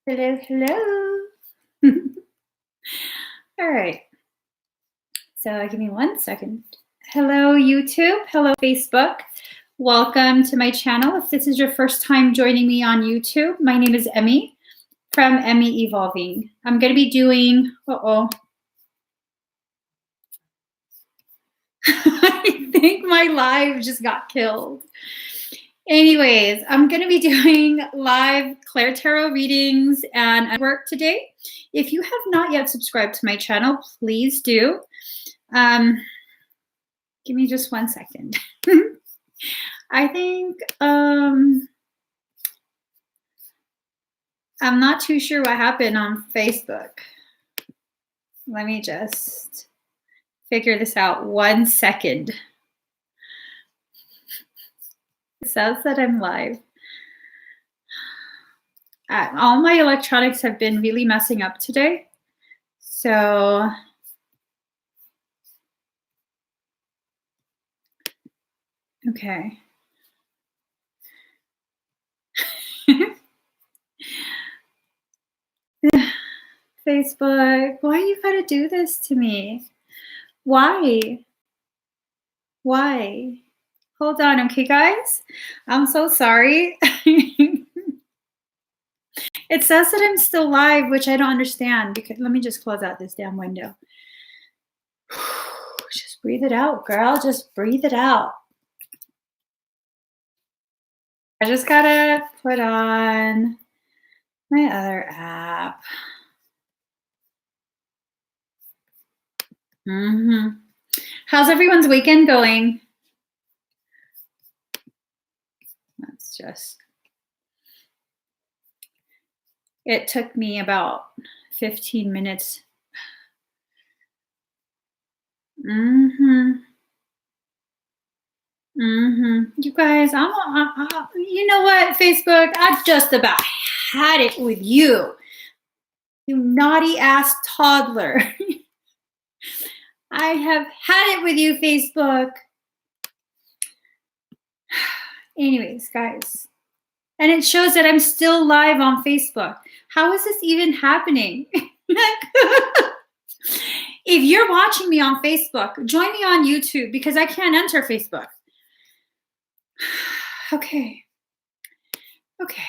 Hello, hello. All right. So give me 1 second. Hello, YouTube. Hello, Facebook. Welcome to my channel. If this is your first time joining me on YouTube, my name is Emmy from Emmy Evolving. I'm going to be doing, I think my live just got killed. Anyways, I'm going to be doing live Claire Tarot readings and work today. If you have not yet subscribed to my channel, please do. Give me just 1 second. I think I'm not too sure what happened on Facebook. Let me just figure this out 1 second. It says that I'm live. All my electronics have been really messing up today. So okay. Facebook, why you gotta do this to me? Why? Why? Hold on, okay, guys? I'm so sorry. It says that I'm still live, which I don't understand. Because let me just close out this damn window. Just breathe it out, girl. Just breathe it out. I just gotta put on my other app. How's everyone's weekend going? That's just, it took me about 15 minutes. You guys, you know what, Facebook? I just about had it with you. You naughty ass toddler. I have had it with you, Facebook. Anyways, guys. And it shows that I'm still live on Facebook. How is this even happening? If you're watching me on Facebook, join me on YouTube because I can't enter Facebook. Okay. Okay.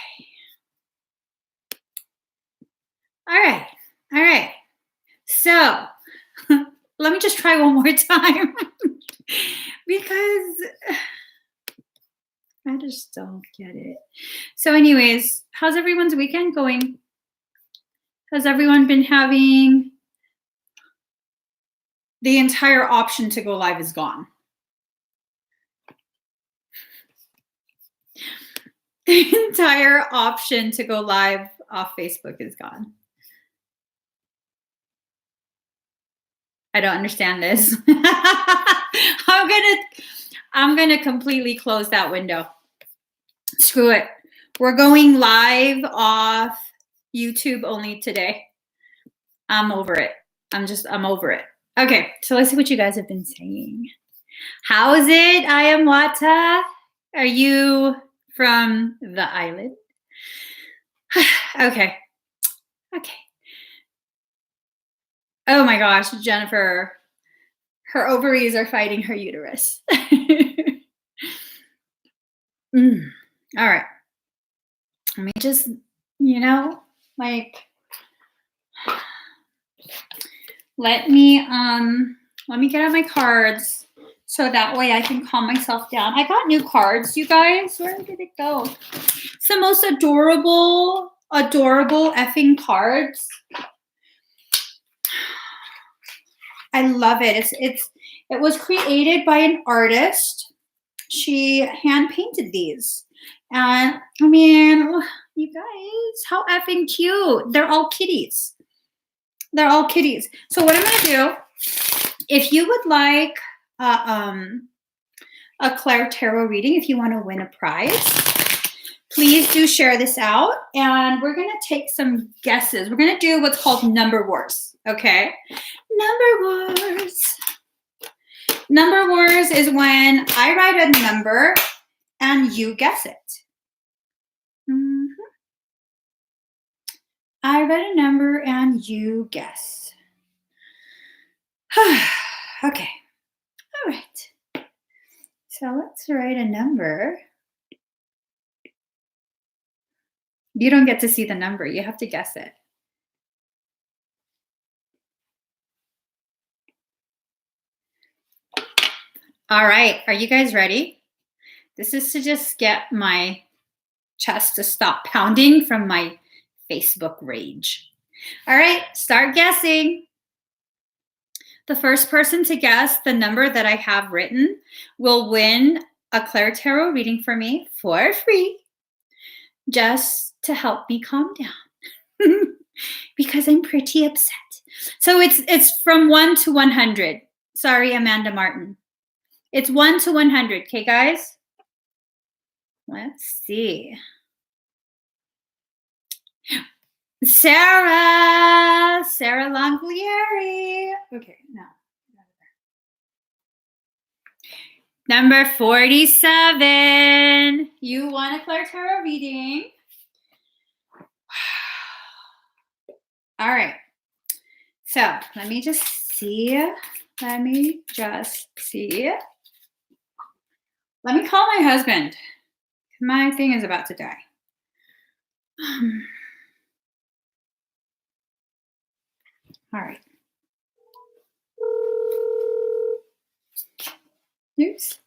All right. So let me just try one more time because I just don't get it. So anyways, how's everyone's weekend going? Has everyone been having... The entire option to go live is gone. The entire option to go live off Facebook is gone. I don't understand this. I'm gonna completely close that window. Screw it. We're going live off YouTube only today. I'm over it. I'm over it. Okay, so let's see what you guys have been saying. How is it? I am Wata. Are you from the island? Okay. Oh my gosh, Jennifer. Her ovaries are fighting her uterus. All right. Let me just, let me get out my cards so that way I can calm myself down. I got new cards, you guys. Where did it go? It's the most adorable effing cards. I love it. It was created by an artist. She hand painted these. And I mean, you guys, how effing cute. They're all kitties. They're all kitties. So what I'm going to do, if you would like a Claire Tarot reading, if you want to win a prize, please do share this out. And we're going to take some guesses. We're going to do what's called number wars. Okay? Number wars. Number wars is when I write a number and you guess it. I read a number and you guess. Okay. All right. So let's write a number. You don't get to see the number. You have to guess it. All right. Are you guys ready? This is to just get my chest to stop pounding from my Facebook rage. All right. Start guessing. The first person to guess the number that I have written will win a Claire Tarot reading for me for free, just to help me calm down because I'm pretty upset. So it's from 1 to 100. Sorry, Amanda Martin. It's 1 to 100. Okay, guys? Let's see. Sarah Longlieri. Okay, no. Number 47. You want a Claire Tarot reading? All right. So let me just see. Let me call my husband. My thing is about to die. All right. Oops.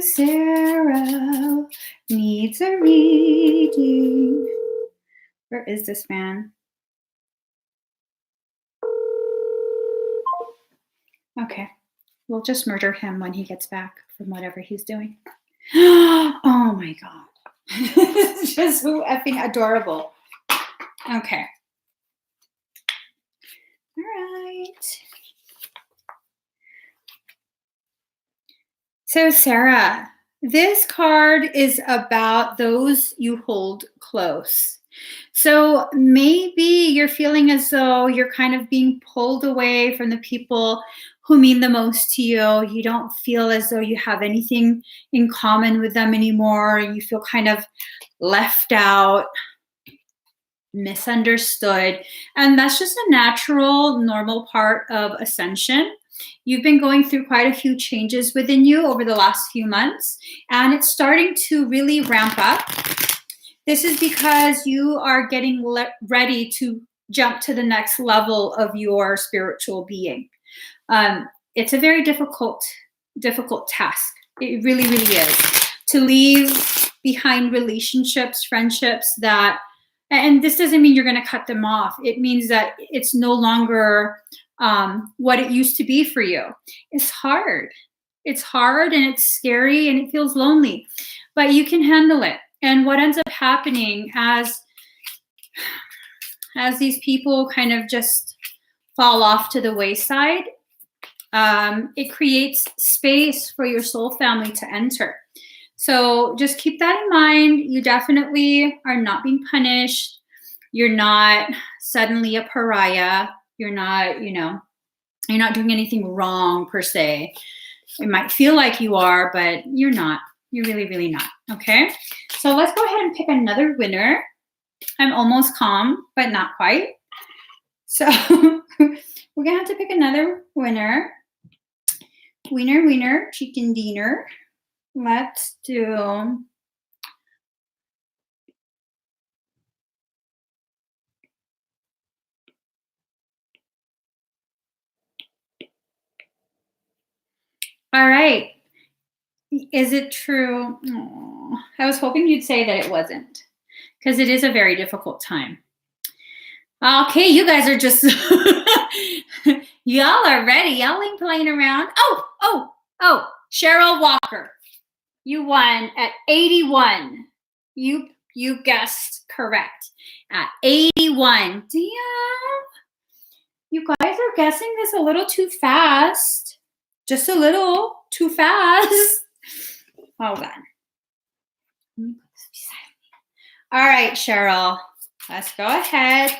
Sarah needs a reading. Where is this man? Okay. We'll just murder him when he gets back from whatever he's doing. Oh my God. It's just so effing adorable. Okay. All right. So Sarah, this card is about those you hold close. So maybe you're feeling as though you're kind of being pulled away from the people who mean the most to you. You don't feel as though you have anything in common with them anymore. You feel kind of left out, misunderstood. And that's just a natural, normal part of ascension. You've been going through quite a few changes within you over the last few months, and it's starting to really ramp up. This is because you are getting ready to jump to the next level of your spiritual being. It's a very difficult task. It really, really is. To leave behind relationships, friendships that, and this doesn't mean you're going to cut them off. It means that it's no longer what it used to be for you. It's hard. It's hard and it's scary and it feels lonely, but you can handle it. And what ends up happening as these people kind of just fall off to the wayside, it creates space for your soul family to enter. So just keep that in mind. You definitely are not being punished. You're not suddenly a pariah. You're not, you're not doing anything wrong per se. It might feel like you are, but you're not. You're really, really not. Okay. So let's go ahead and pick another winner. I'm almost calm, but not quite. So we're going to have to pick another winner. Winner, chicken dinner. Let's do. All right. Is it true? Oh, I was hoping you'd say that it wasn't, because it is a very difficult time. Okay, you guys are just, y'all are ready. Y'all ain't playing around. Oh, Cheryl Walker. You won at 81. You guessed correct at 81. Damn. You guys are guessing this a little too fast. Just a little too fast. Hold on. All right, Cheryl. Let's go ahead.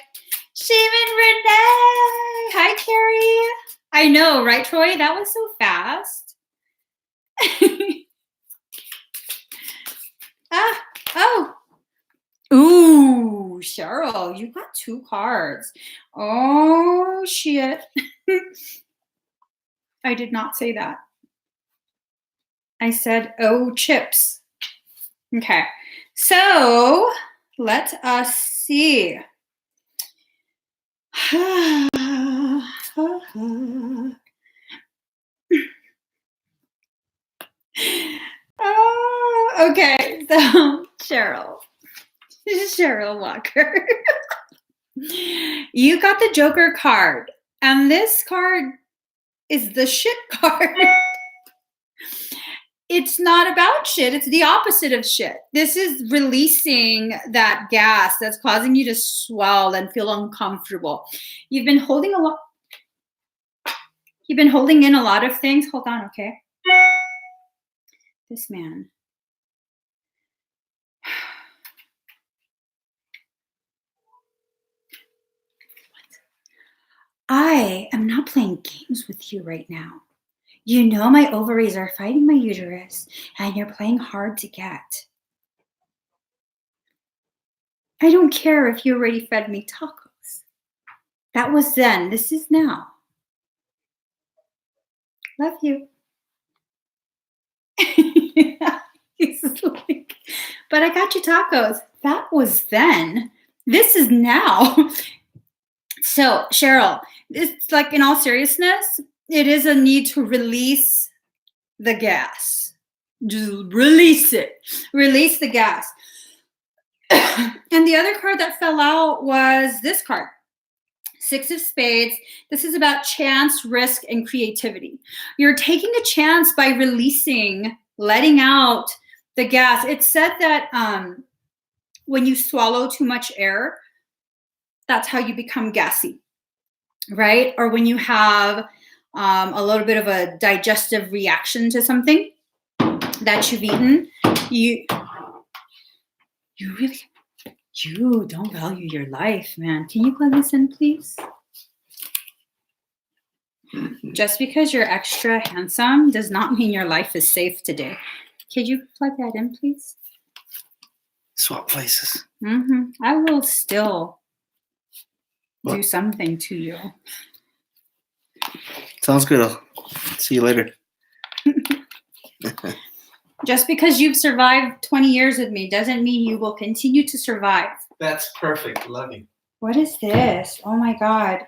Shaman Renee. Hi, Carrie. I know, right, Troy? That was so fast. Ah, oh. Ooh, Cheryl, you got 2 cards. Oh, shit. I did not say that. I said, oh, chips. Okay. So let us see. Okay, so Cheryl Walker. You got the Joker card, and this card is the shit card. It's not about shit. It's the opposite of shit. This is releasing that gas that's causing you to swell and feel uncomfortable. You've been holding in a lot of things. Hold on, okay? This man. I am not playing games with you right now. You know my ovaries are fighting my uterus, and you're playing hard to get. I don't care if you already fed me tacos. That was then. This is now. Love you. He's like, but I got you tacos. That was then. This is now. So, Cheryl, it's like, in all seriousness, it is a need to release the gas. Just release it. Release the gas. And the other card that fell out was this card, 6 of Spades. This is about chance, risk, and creativity. You're taking a chance by releasing, letting out the gas. It said that when you swallow too much air, that's how you become gassy, right? Or when you have a little bit of a digestive reaction to something that you've eaten, you don't value your life, man. Can you plug this in, please? Just because you're extra handsome does not mean your life is safe today. Could you plug that in, please? Swap places. I will still do something to you. Sounds good. I'll see you later. Just because you've survived 20 years with me doesn't mean you will continue to survive. That's perfect. Love you. What is this? Oh my God.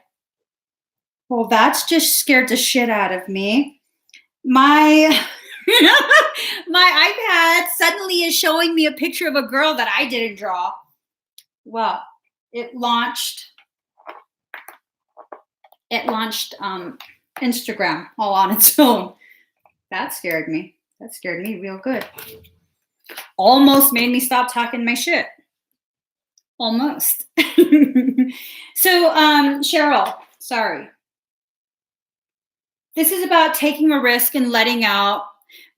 Well, that's just scared the shit out of me. My iPad suddenly is showing me a picture of a girl that I didn't draw. Well, it launched Instagram all on its own. That scared me. That scared me real good. Almost made me stop talking my shit. Almost. So, Cheryl, sorry. This is about taking a risk and letting out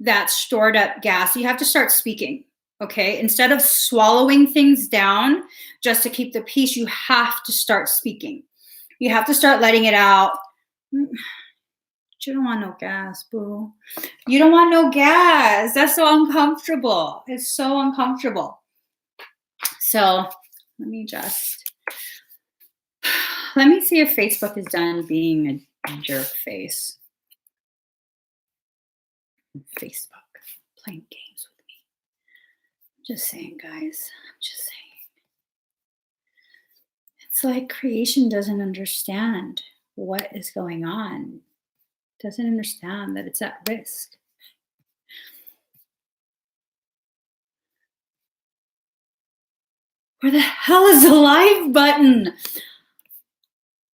that stored up gas. You have to start speaking, okay? Instead of swallowing things down just to keep the peace, you have to start speaking. You have to start letting it out. You don't want no gas, boo. You don't want no gas. That's so uncomfortable. It's so uncomfortable. So let me see if Facebook is done being a jerk face. Facebook, playing games with me. I'm just saying, guys. I'm just saying. It's like creation doesn't understand what is going on. Doesn't understand that it's at risk. Where the hell is the live button?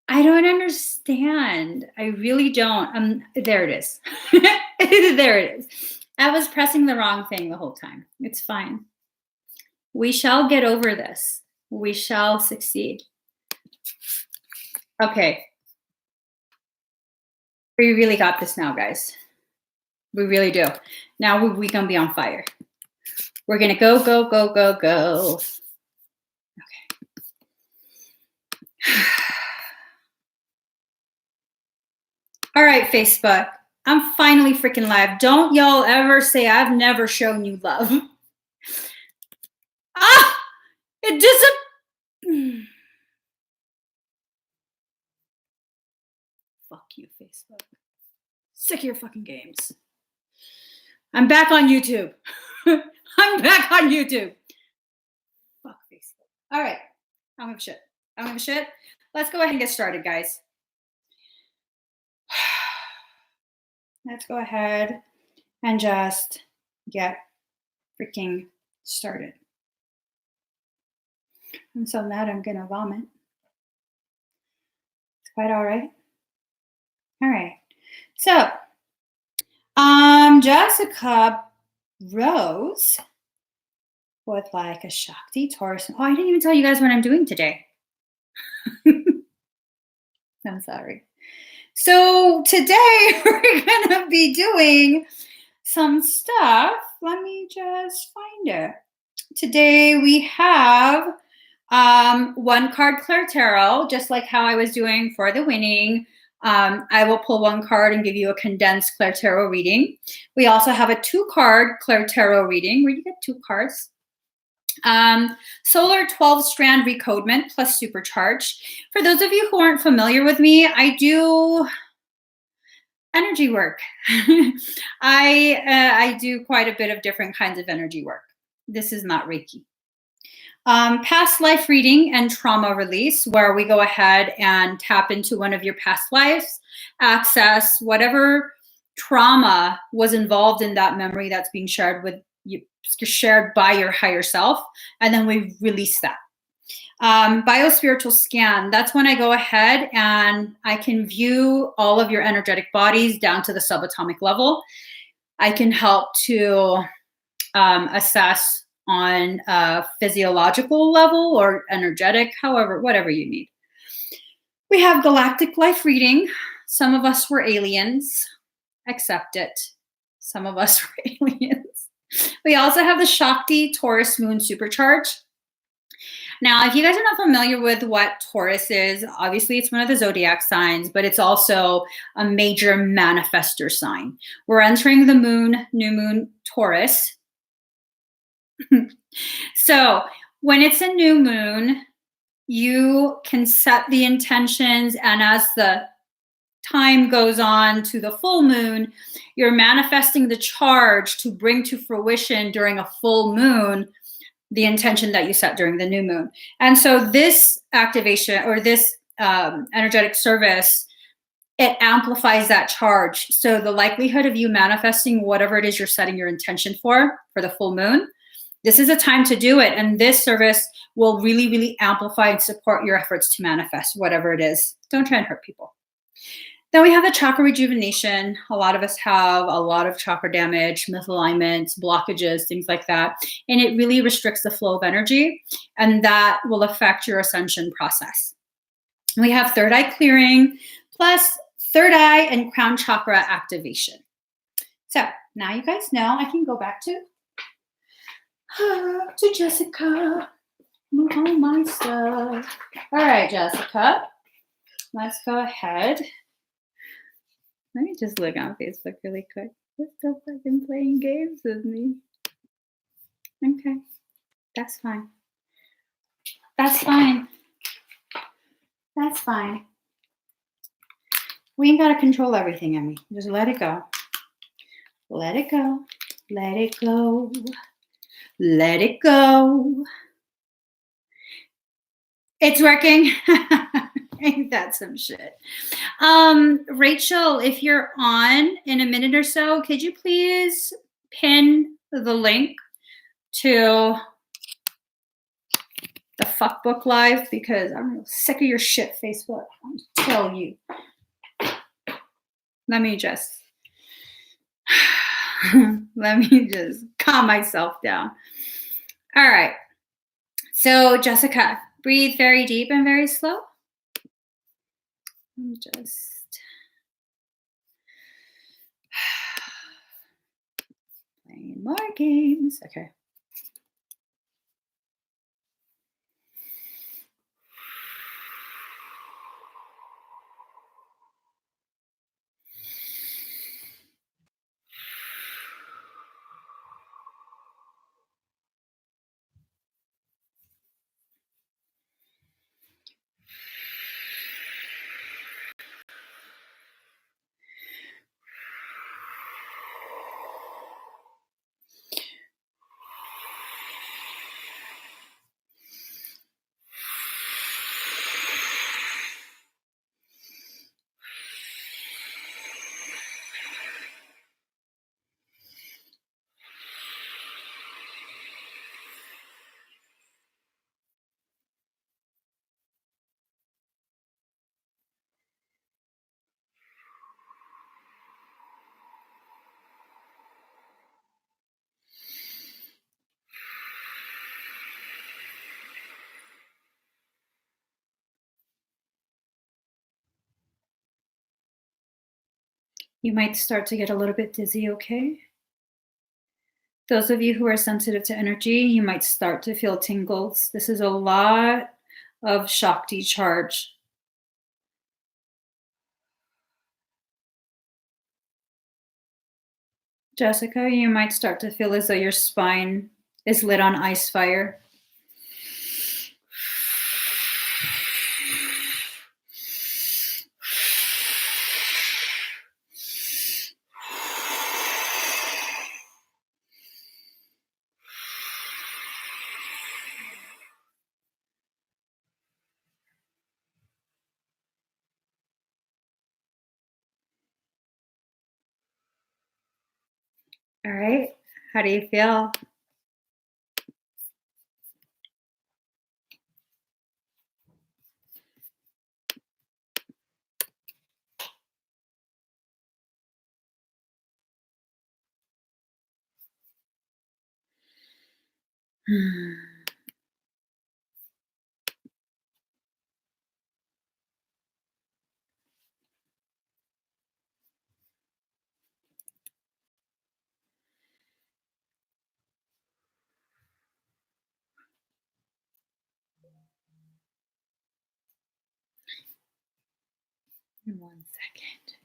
I don't understand. I really don't. There it is. There it is. I was pressing the wrong thing the whole time. It's fine. We shall get over this. We shall succeed. Okay. We really got this now, guys. We really do. Now we're going to be on fire. We're going to go, go, go, go, go. Okay. All right, Facebook. I'm finally freaking live. Don't y'all ever say I've never shown you love. Ah! It disappeared. Fuck you, Facebook. Sick of your fucking games. I'm back on YouTube. I'm back on YouTube. Fuck Facebook. All right. I don't give a shit. I don't give a shit. Let's go ahead and get started, guys. Let's go ahead and just get freaking started. I'm so mad I'm gonna vomit. It's quite all right. All right. So, Jessica Rose with like a Shakti Taurus. Oh, I didn't even tell you guys what I'm doing today. I'm sorry. So today we're gonna be doing some stuff. Let me just find it. Today we have one card Claire Tarot, just like how I was doing for the winning. I will pull one card and give you a condensed Claire Tarot reading. We also have a 2-card Claire Tarot reading where you get 2 cards. Solar 12-strand recodement plus supercharged. For those of you who aren't familiar with me, I do energy work. I do quite a bit of different kinds of energy work. This is not Reiki. Past life reading and trauma release, where we go ahead and tap into one of your past lives, access whatever trauma was involved in that memory that's being shared with you, shared by your higher self, and then we release that. Biospiritual scan, that's when I go ahead and I can view all of your energetic bodies down to the subatomic level. I can help to assess on a physiological level or energetic, however, whatever you need. We have galactic life reading. Some of us were aliens. Accept it. Some of us were aliens. We also have the Shakti Taurus Moon Supercharge. Now, if you guys are not familiar with what Taurus is, obviously it's one of the zodiac signs, but it's also a major manifestor sign. We're entering the new moon Taurus. So when it's a new moon, you can set the intentions, and as the time goes on to the full moon, you're manifesting the charge to bring to fruition during a full moon the intention that you set during the new moon. And so this activation or this energetic service, it amplifies that charge. So the likelihood of you manifesting whatever it is you're setting your intention for the full moon, this is a time to do it. And this service will really, really amplify and support your efforts to manifest whatever it is. Don't try and hurt people. Then we have the chakra rejuvenation. A lot of us have a lot of chakra damage, misalignments, blockages, things like that. And it really restricts the flow of energy, and that will affect your ascension process. We have third eye clearing, plus third eye and crown chakra activation. So now you guys know I can go back to Jessica. Move on my stuff. All right, Jessica. Let's go ahead. Let me just look on Facebook really quick. You're still fucking playing games with me. Okay. That's fine. That's fine. That's fine. We ain't got to control everything, Emmy. Just let it go. Let it go. Let it go. Let it go. It's working. Ain't that some shit? Rachel, if you're on in a minute or so, could you please pin the link to the fuck book live, because I'm sick of your shit, Facebook. I'll tell you. Let me just calm myself down. All right. So Jessica, breathe very deep and very slow. I'm just playing more games. Okay. You might start to get a little bit dizzy, okay? Those of you who are sensitive to energy, you might start to feel tingles. This is a lot of Shakti charge. Jessica, you might start to feel as though your spine is lit on ice fire. All right, how do you feel? In 1 second.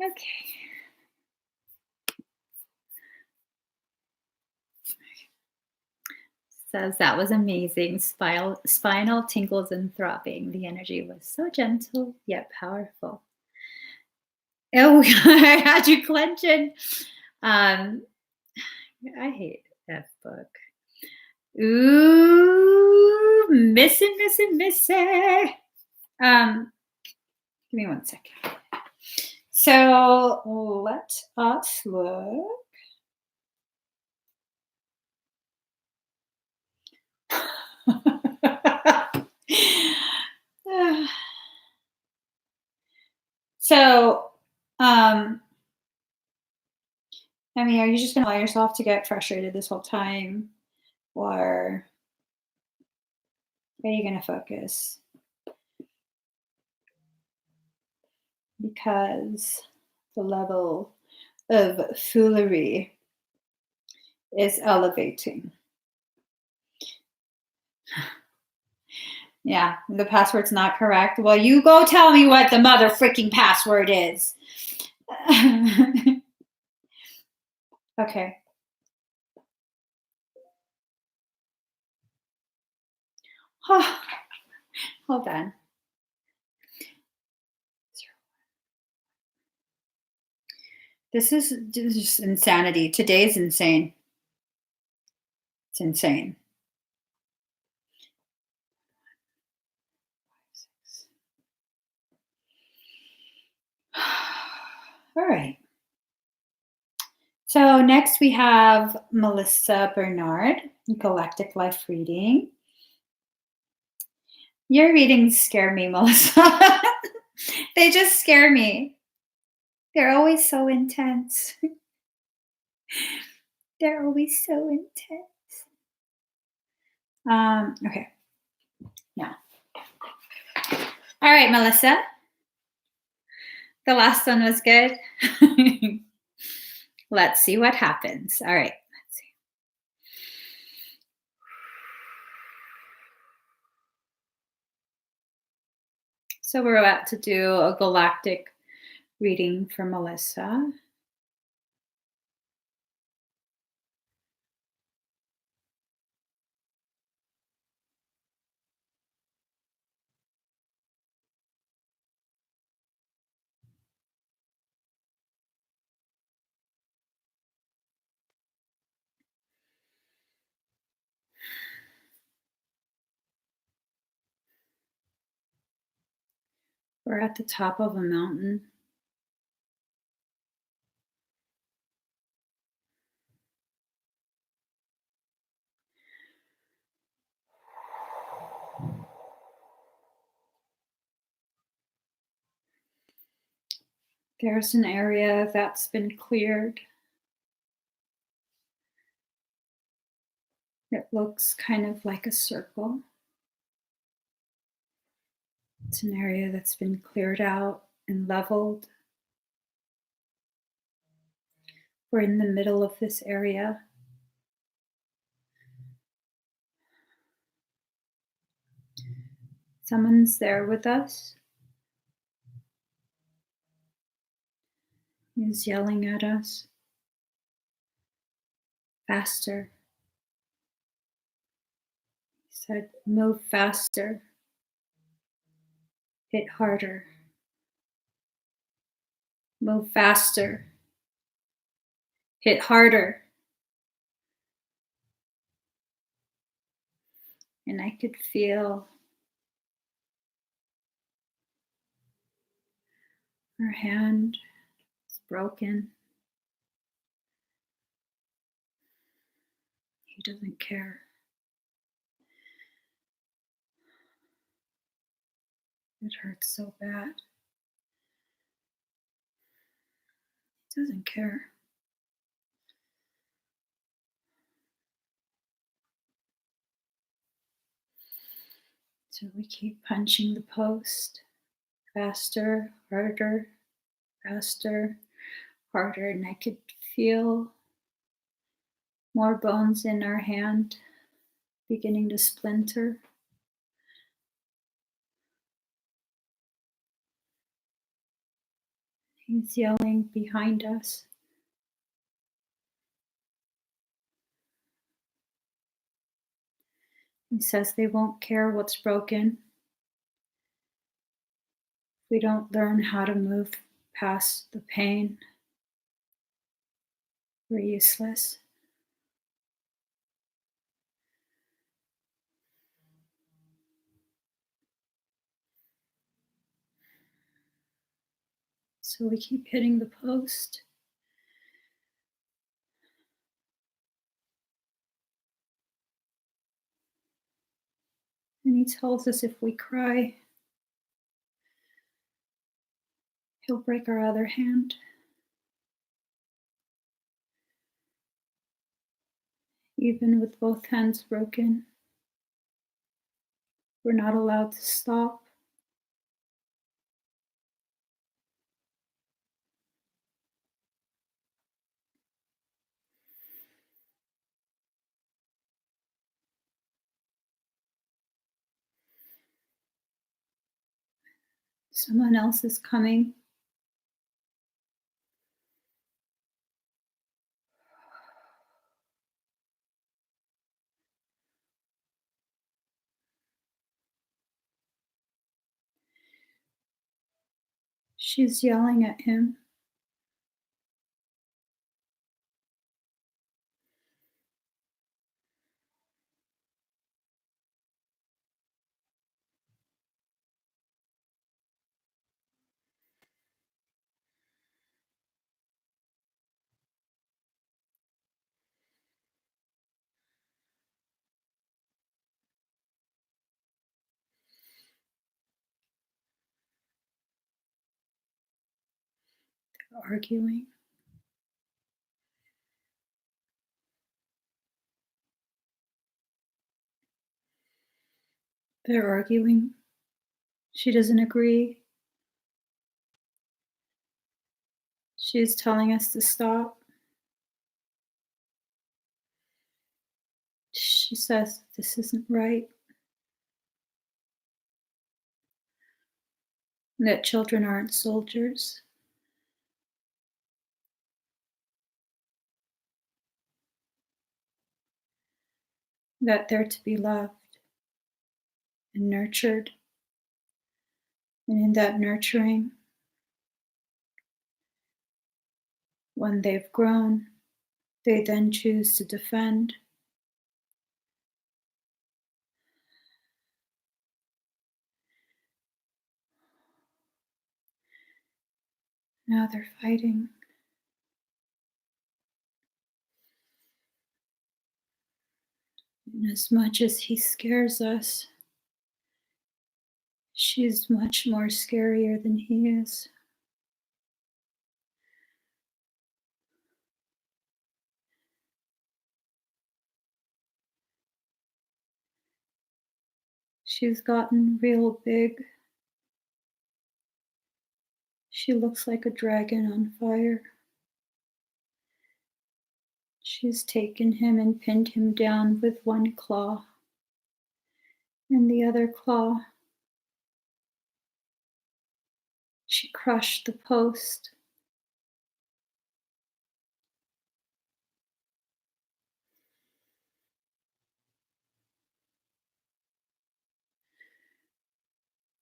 Okay. Says that was amazing. Spinal tingles and throbbing. The energy was so gentle yet powerful. Oh, I had you clenching. I hate that book. Ooh, missing. Give me 1 second. So let us look. So, I mean, are you just gonna allow yourself to get frustrated this whole time, or are you gonna focus? Because the level of foolery is elevating. Yeah, the password's not correct. Well, you go tell me what the mother freaking password is. Okay. Hold on. This is just insanity. Today's insane. It's insane. All right. So next we have Melissa Bernard, Galactic Life Reading. Your readings scare me, Melissa. They just scare me. They're always so intense. They're always so intense. Okay. Now. All right, Melissa. The last one was good. Let's see what happens. All right. Let's see. So we're about to do a galactic reading for Melissa. We're at the top of a mountain. There's an area that's been cleared. It looks kind of like a circle. It's an area that's been cleared out and leveled. We're in the middle of this area. Someone's there with us. He's yelling at us. Faster. He said, move faster. Hit harder. Move faster. Hit harder. And I could feel her hand is broken. He doesn't care. It hurts so bad. He doesn't care. So we keep punching the post. Faster, harder, faster, harder. And I could feel more bones in our hand beginning to splinter. He's yelling behind us. He says they won't care what's broken. We don't learn how to move past the pain. We're useless. So we keep hitting the post. And he tells us if we cry, he'll break our other hand. Even with both hands broken, we're not allowed to stop. Someone else is coming. She's yelling at him. They're arguing. They're arguing. She doesn't agree. She's telling us to stop. She says this isn't right. That children aren't soldiers. That they're to be loved and nurtured. And in that nurturing, when they've grown, they then choose to defend. Now they're fighting. And as much as he scares us, she's much more scarier than he is. She's gotten real big. She looks like a dragon on fire. She's taken him and pinned him down with one claw, and the other claw, she crushed the post.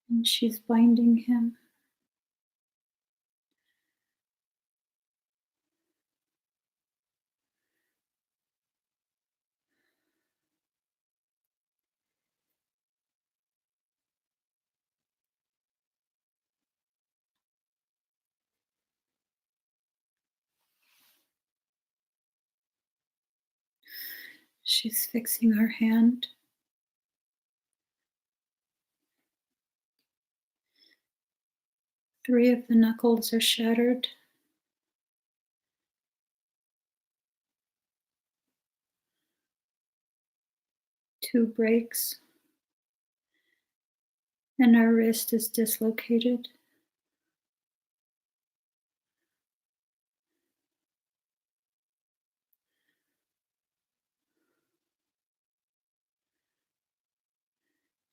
And she's binding him. She's fixing her hand. Three of the knuckles are shattered. Two breaks. And our wrist is dislocated.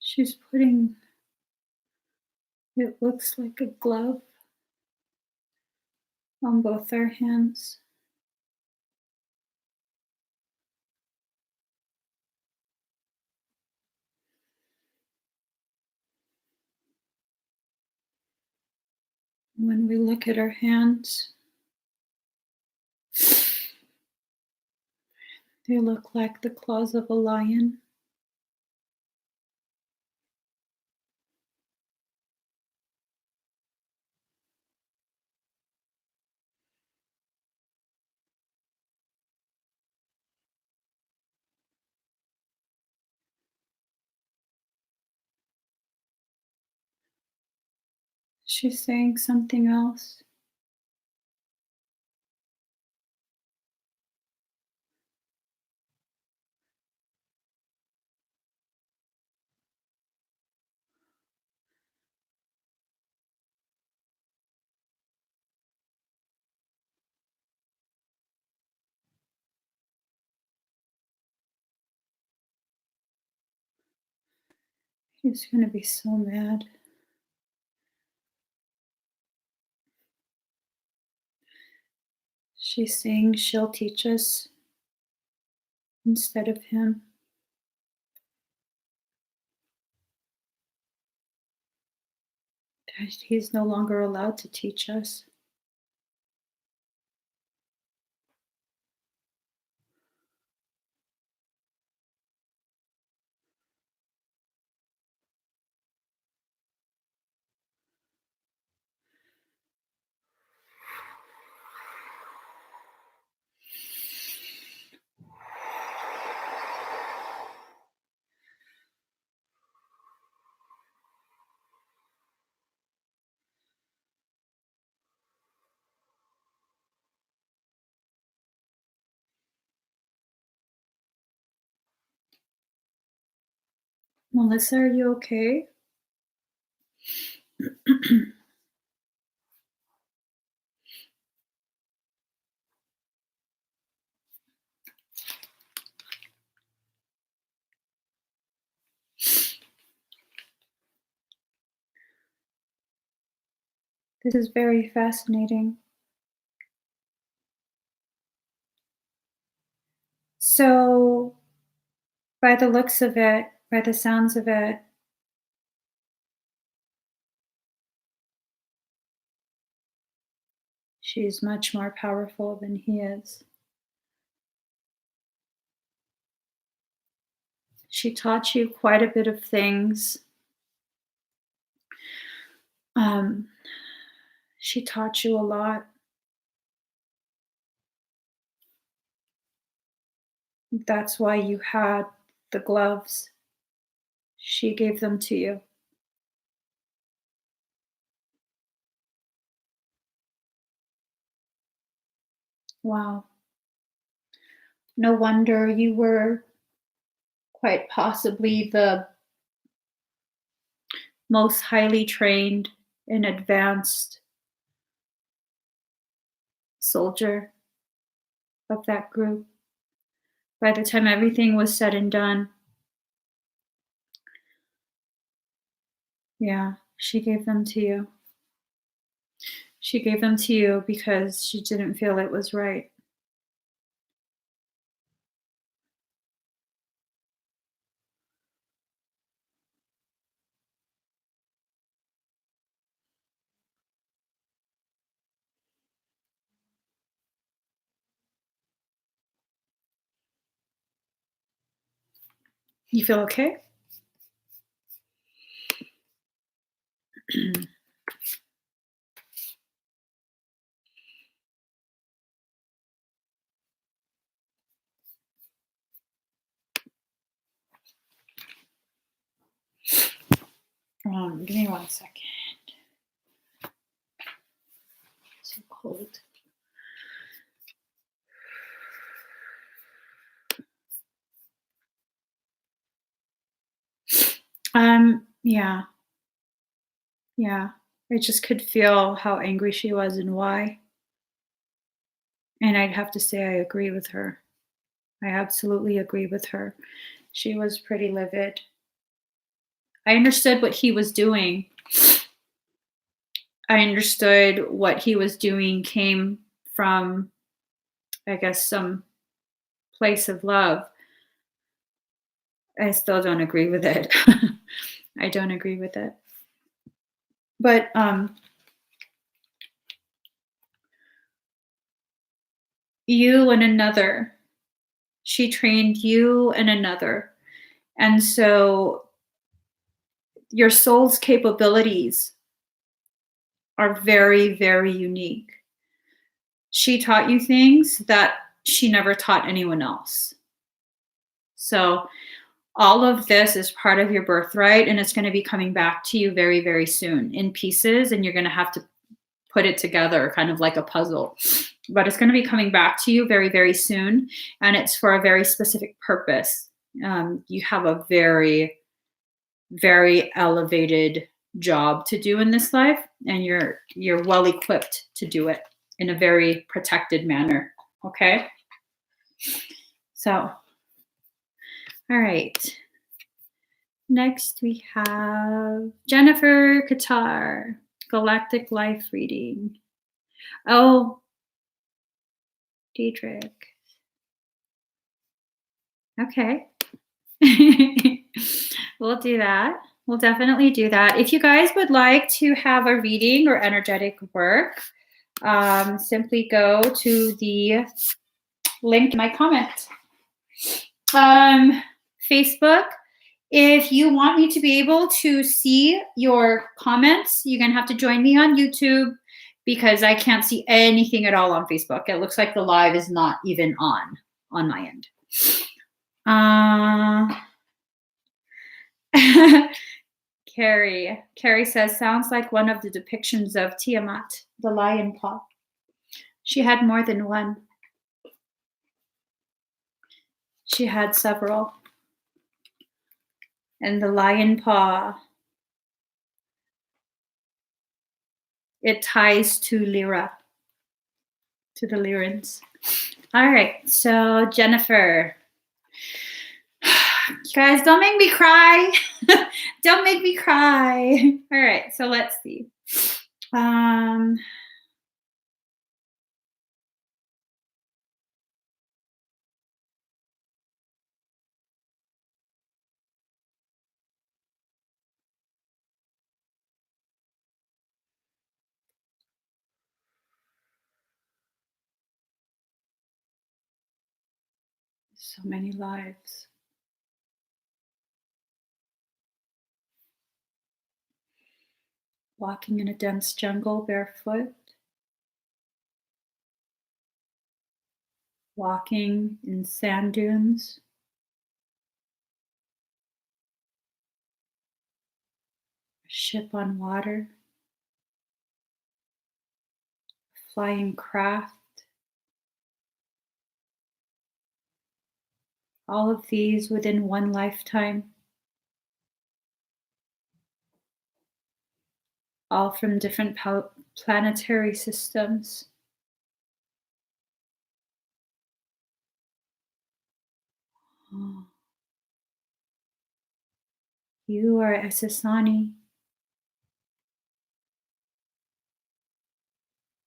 She's putting, it looks like a glove on both our hands. When we look at our hands, they look like the claws of a lion. She's saying something else. He's going to be so mad. She's saying she'll teach us instead of him. That he's no longer allowed to teach us. Melissa, are you okay? This is very fascinating. So, by the looks of it, by the sounds of it, she's much more powerful than he is. She taught you quite a bit of things. She taught you a lot. That's why you had the gloves. She gave them to you. Wow. No wonder you were quite possibly the most highly trained and advanced soldier of that group. By the time everything was said and done, yeah, she gave them to you. She gave them to you because she didn't feel it was right. You feel okay? Give me 1 second. So cold. Yeah. Yeah. I just could feel how angry she was and why. And I'd have to say I agree with her. I absolutely agree with her. She was pretty livid. I understood what he was doing. I understood what he was doing came from, I guess, some place of love. I still don't agree with it. I don't agree with it. But you and another, she trained you and another. And so your soul's capabilities are very, very unique. She taught you things that she never taught anyone else. So all of this is part of your birthright, and it's going to be coming back to you very, very soon in pieces, and you're going to have to put it together kind of like a puzzle. But it's going to be coming back to you very, very soon, and it's for a very specific purpose. You have a very, very elevated job to do in this life, and you're well equipped to do it in a very protected manner. Okay? So, all right. Next, we have Jennifer Qatar, Galactic Life Reading. Oh, Diedrich. Okay. We'll do that. We'll definitely do that. If you guys would like to have a reading or energetic work, simply go to the link in my comment. Facebook, if you want me to be able to see your comments, you're going to have to join me on YouTube because I can't see anything at all on Facebook. It looks like the live is not even on my end. Carrie says, sounds like one of the depictions of Tiamat, the lion paw. She had more than one. She had several. And the lion paw, it ties to Lyra, to the Lyrans. All right, so Jennifer. You guys, don't make me cry. Don't make me cry. All right, so let's see. So many lives. Walking in a dense jungle barefoot. Walking in sand dunes. A ship on water. Flying craft. All of these within one lifetime. all from different planetary systems. Oh. You are Esasani,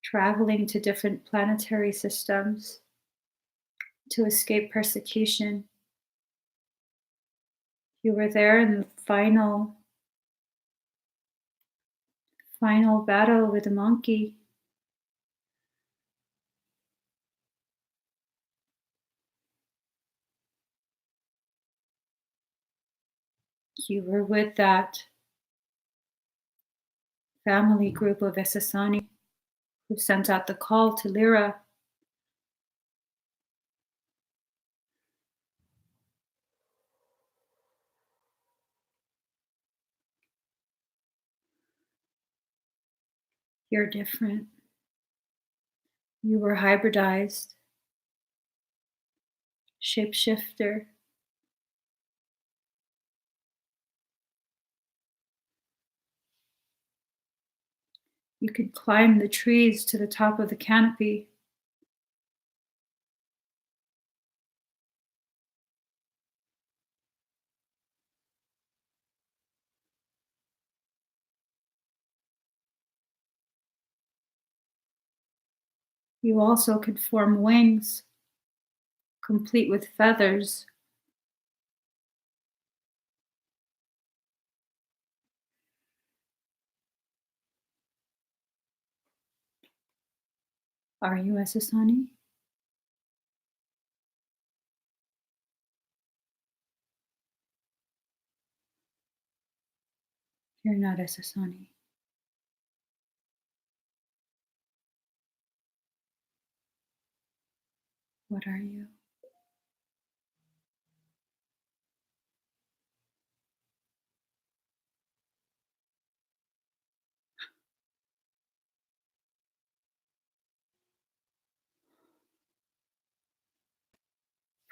traveling to different planetary systems to escape persecution. You were there in the final battle with the monkey. You were with that family group of Esasani who sent out the call to Lyra. You're different. You were hybridized, shapeshifter. You could climb the trees to the top of the canopy. You also could form wings, complete with feathers. Are you Esasani? You're not Esasani. What are you?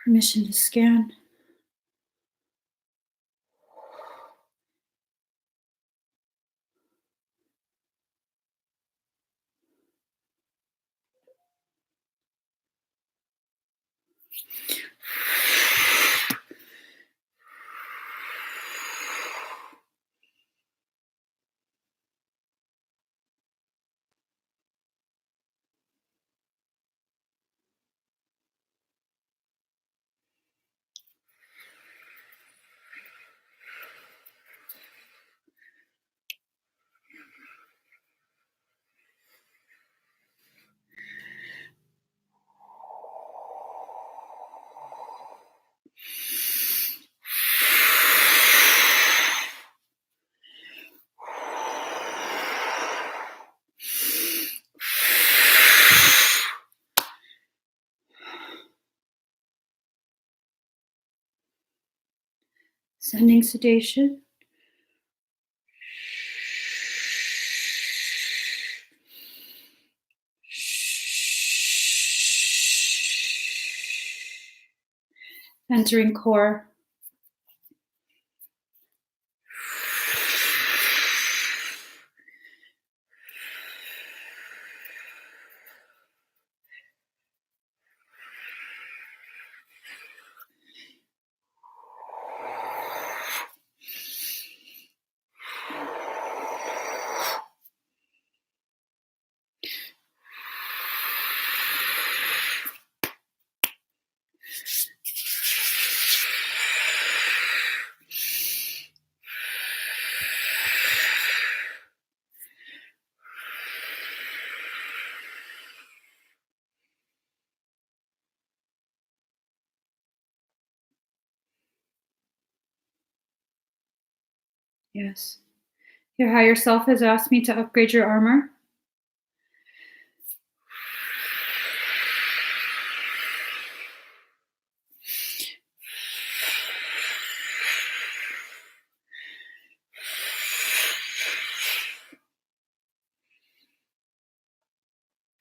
Permission to scan. Sending sedation. Entering core. Yes. Your higher self has asked me to upgrade your armor.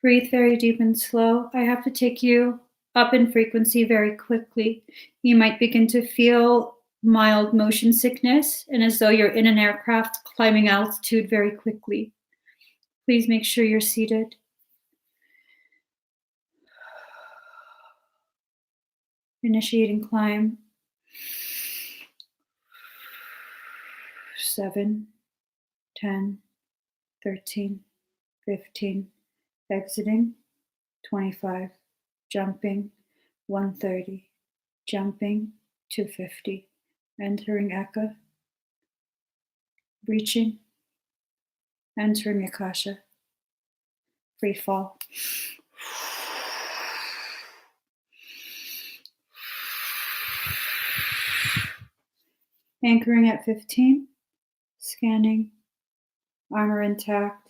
Breathe very deep and slow. I have to take you up in frequency very quickly. You might begin to feel mild motion sickness and as though you're in an aircraft climbing altitude very quickly. Please make sure you're seated. Initiating climb. 7, 10, 13, 15. Exiting. 25. Jumping. 130. Jumping. 250. Entering Eka. Reaching. Entering Akasha. Free fall. Anchoring at 15. Scanning. Armor intact.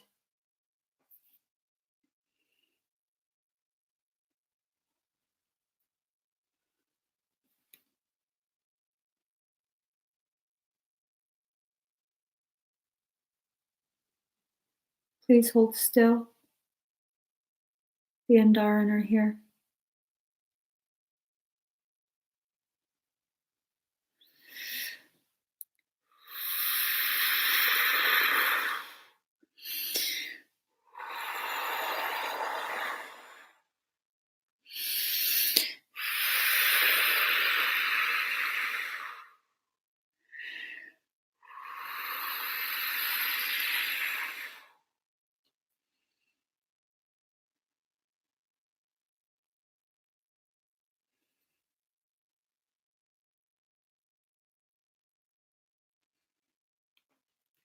Please hold still. The Andaran are here.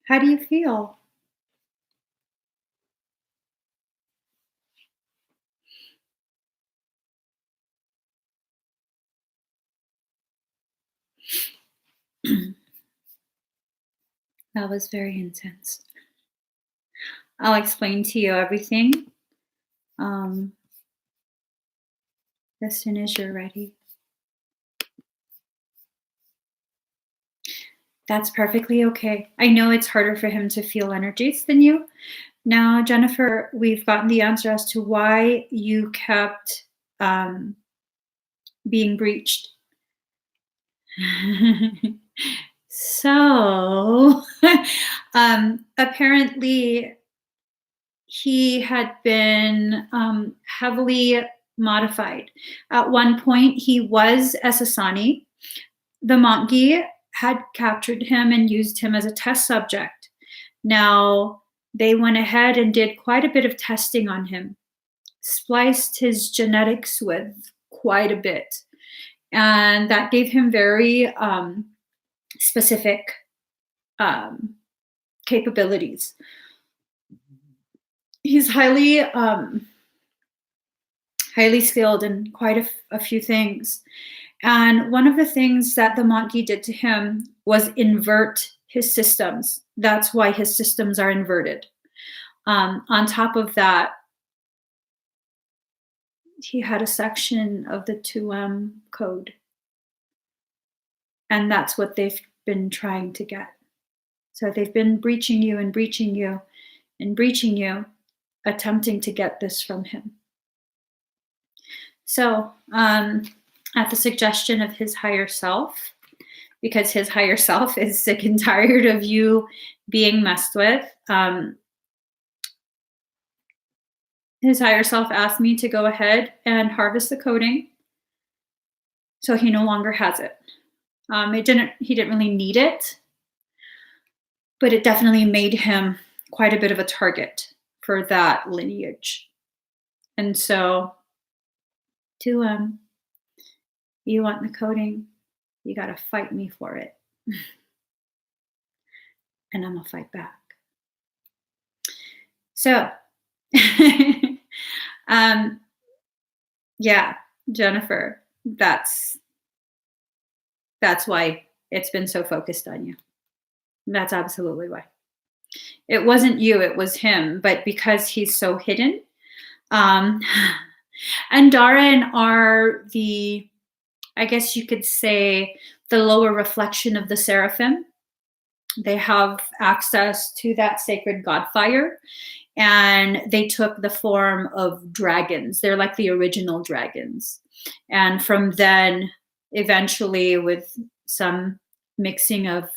How do you feel? That was very intense. I'll explain to you everything as soon as you're ready. That's perfectly okay. I know it's harder for him to feel energies than you. Now, Jennifer, we've gotten the answer as to why you kept being breached. So, apparently, he had been heavily modified. At one point, he was Esasani. The Monkey had captured him and used him as a test subject. Now, they went ahead and did quite a bit of testing on him, spliced his genetics with quite a bit. And that gave him very specific capabilities. He's highly skilled in quite a few things. And one of the things that the Monkey did to him was invert his systems. That's why his systems are inverted. On top of that, he had a section of the 2M code. And that's what they've been trying to get. So they've been breaching you and breaching you and breaching you, attempting to get this from him. So, at the suggestion of his higher self, because his higher self is sick and tired of you being messed with, his higher self asked me to go ahead and harvest the coding, so he no longer has it. He didn't really need it, but it definitely made him quite a bit of a target for that lineage. And so, you want the coding, you got to fight me for it. And I'm going to fight back. So, yeah, Jennifer, that's why it's been so focused on you. That's absolutely why. It wasn't you, it was him, but because he's so hidden. And Daran are the, I guess you could say, the lower reflection of the seraphim. They have access to that sacred god fire, and they took the form of dragons. They're like the original dragons. And from then, eventually, with some mixing of,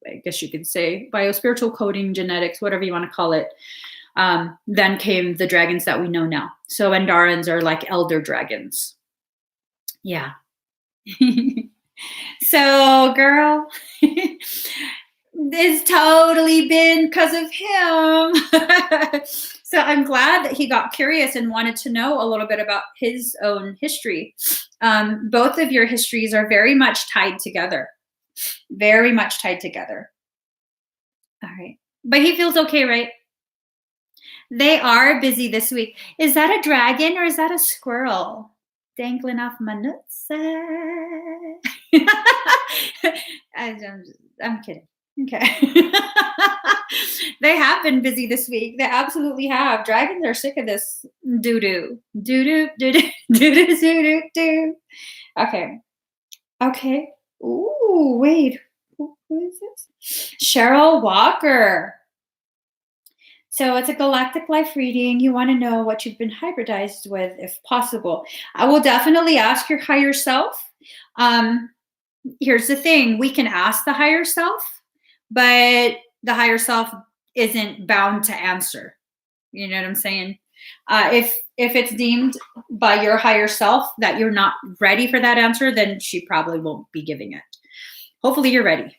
I guess you could say, biospiritual coding, genetics, whatever you want to call it, Then came the dragons that we know now. So Andarans are like elder dragons. Yeah. So, girl, it's totally been because of him. So I'm glad that he got curious and wanted to know a little bit about his own history. Both of your histories are very much tied together. Very much tied together. All right. But he feels okay, right? They are busy this week. Is that a dragon or is that a squirrel dangling off my nuts? I'm kidding. Okay. They have been busy this week. They absolutely have. Dragons are sick of this doo-doo. Doo-doo, doo-doo, doo-doo, doo-doo, doo. Okay. Okay. Ooh, wait. Who is this? Cheryl Walker. So it's a galactic life reading. You want to know what you've been hybridized with, if possible. I will definitely ask your higher self. Here's the thing. We can ask the higher self, but the higher self isn't bound to answer. You know what I'm saying? If it's deemed by your higher self that you're not ready for that answer, then she probably won't be giving it. Hopefully you're ready.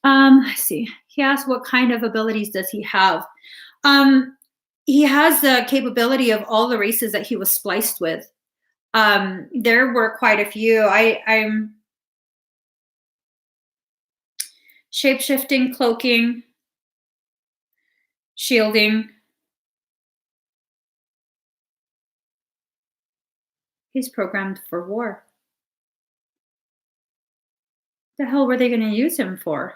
Let's see. He asked what kind of abilities does he have? He has the capability of all the races that he was spliced with. There were quite a few. I'm shape-shifting, cloaking, shielding. He's programmed for war. The hell were they going to use him for?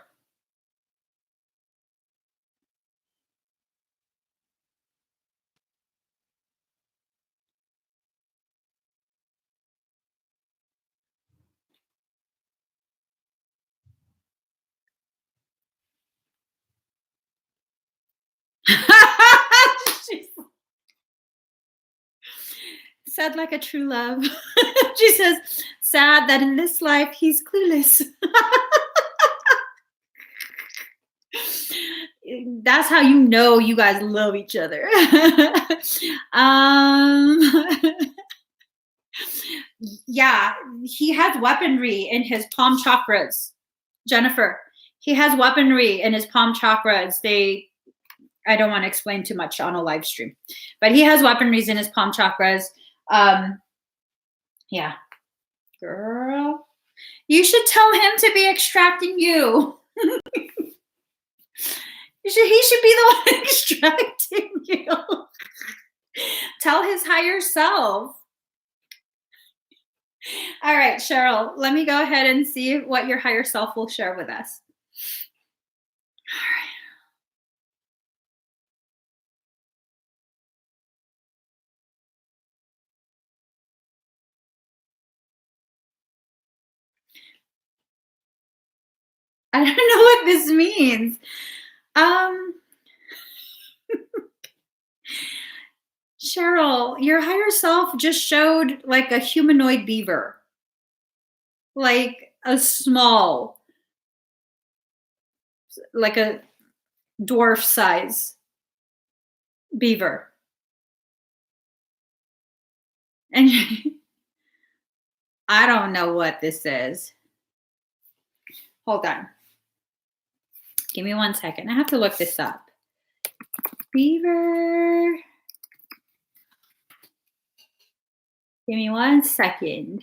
Sad like a true love. She says, sad that in this life he's clueless. That's how you know you guys love each other. Yeah, he has weaponry in his palm chakras. Jennifer, he has weaponry in his palm chakras. I don't want to explain too much on a live stream, but he has weaponries in his palm chakras. Yeah, girl, you should tell him to be extracting you. He should be the one extracting you. Tell his higher self. All right, Cheryl, let me go ahead and see what your higher self will share with us. All right. I don't know what this means. Cheryl, your higher self just showed like a humanoid beaver. Like a small, like a dwarf size beaver. And I don't know what this is. Hold on. Give me 1 second. I have to look this up. Beaver. Give me 1 second.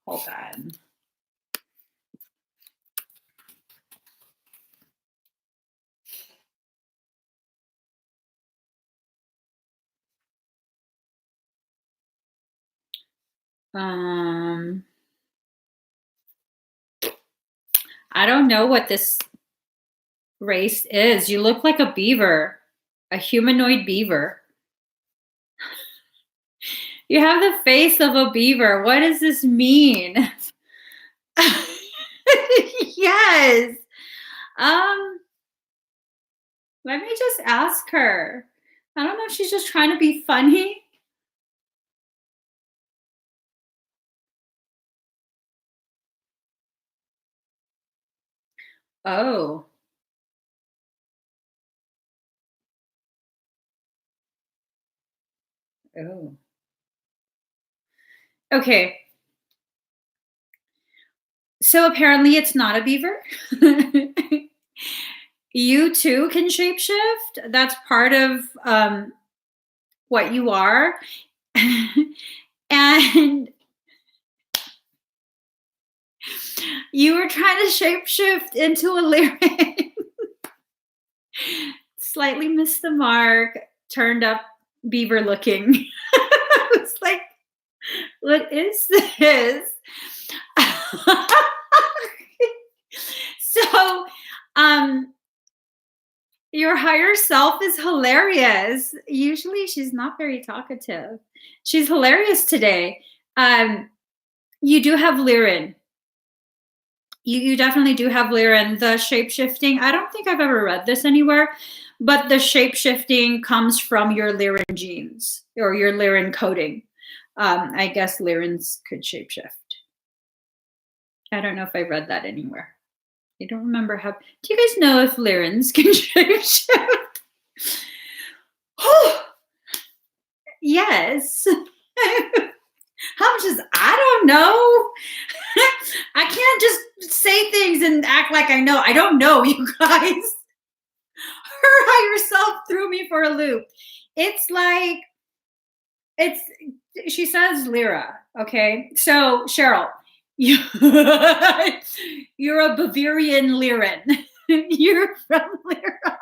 Hold on. I don't know what this race is. You look like a beaver, a humanoid beaver. You have the face of a beaver. What does this mean? Yes. Let me just ask her. I don't know if she's just trying to be funny. Oh. Oh. Okay. So apparently it's not a beaver. You too can shapeshift. That's part of what you are. And you were trying to shapeshift into a lyric. Slightly missed the mark, turned up beaver looking. It's like, what is this? So, your higher self is hilarious. Usually she's not very talkative. She's hilarious today. You do have Lyran. You definitely do have Lyran. The shape-shifting, I don't think I've ever read this anywhere, but the shape-shifting comes from your Lyran genes or your Lyran coding. I guess Lyrans could shapeshift. I don't know if I read that anywhere. I don't remember how. Do you guys know if Lyrans can shapeshift? Oh, yes. How much is, I don't know. I can't just say things and act like I know. I don't know, you guys. Her higher self threw me for a loop. It's like, she says Lyra, okay? So, Cheryl, you're a Bavarian Lyran. You're from Lyra.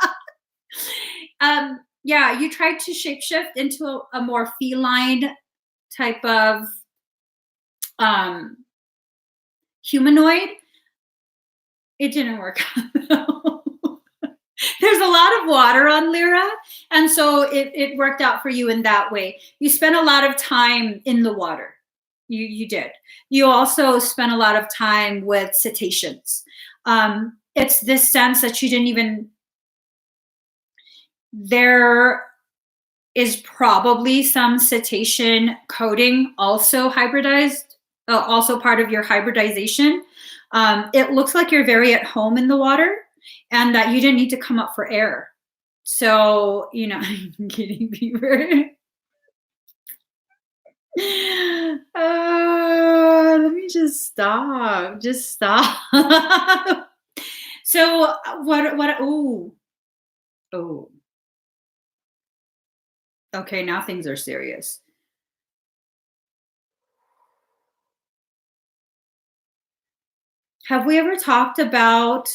Yeah, you tried to shapeshift into a more feline type of humanoid. It didn't work out. There's a lot of water on Lyra, and so it worked out for you in that way. You spent a lot of time in the water. You did. You also spent a lot of time with cetaceans. It's this sense that you didn't even, there is probably some cetacean coding also hybridized, also part of your hybridization. It looks like you're very at home in the water and that you didn't need to come up for air. So, you know, I'm kidding, beaver. Let me just stop. Just stop. So oh. Okay, now things are serious. Have we ever talked about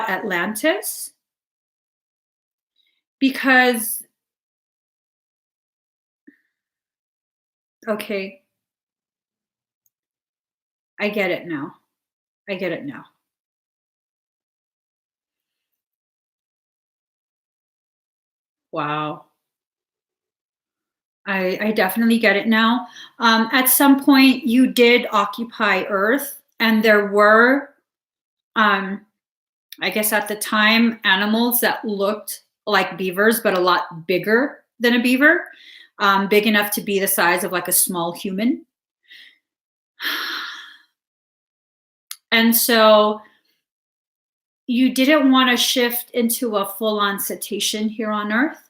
Atlantis? Because, okay, I get it now. I get it now. Wow. I definitely get it now. At some point, you did occupy Earth, and there were, I guess at the time, animals that looked like beavers, but a lot bigger than a beaver, big enough to be the size of like a small human. And so you didn't want to shift into a full-on cetacean here on Earth,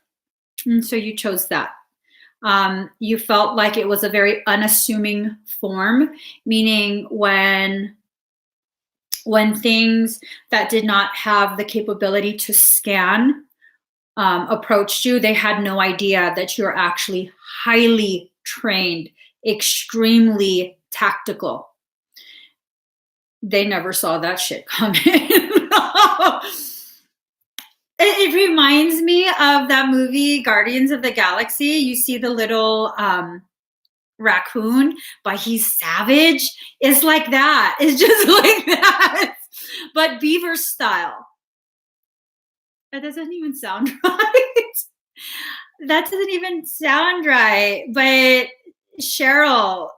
and so you chose that. You felt like it was a very unassuming form, meaning when things that did not have the capability to scan approached you, they had no idea that you're actually highly trained, extremely tactical. They never saw that shit coming. It reminds me of that movie, Guardians of the Galaxy. You see the little raccoon, but he's savage. It's like that. It's just like that. But beaver style. That doesn't even sound right. That doesn't even sound right. But Cheryl,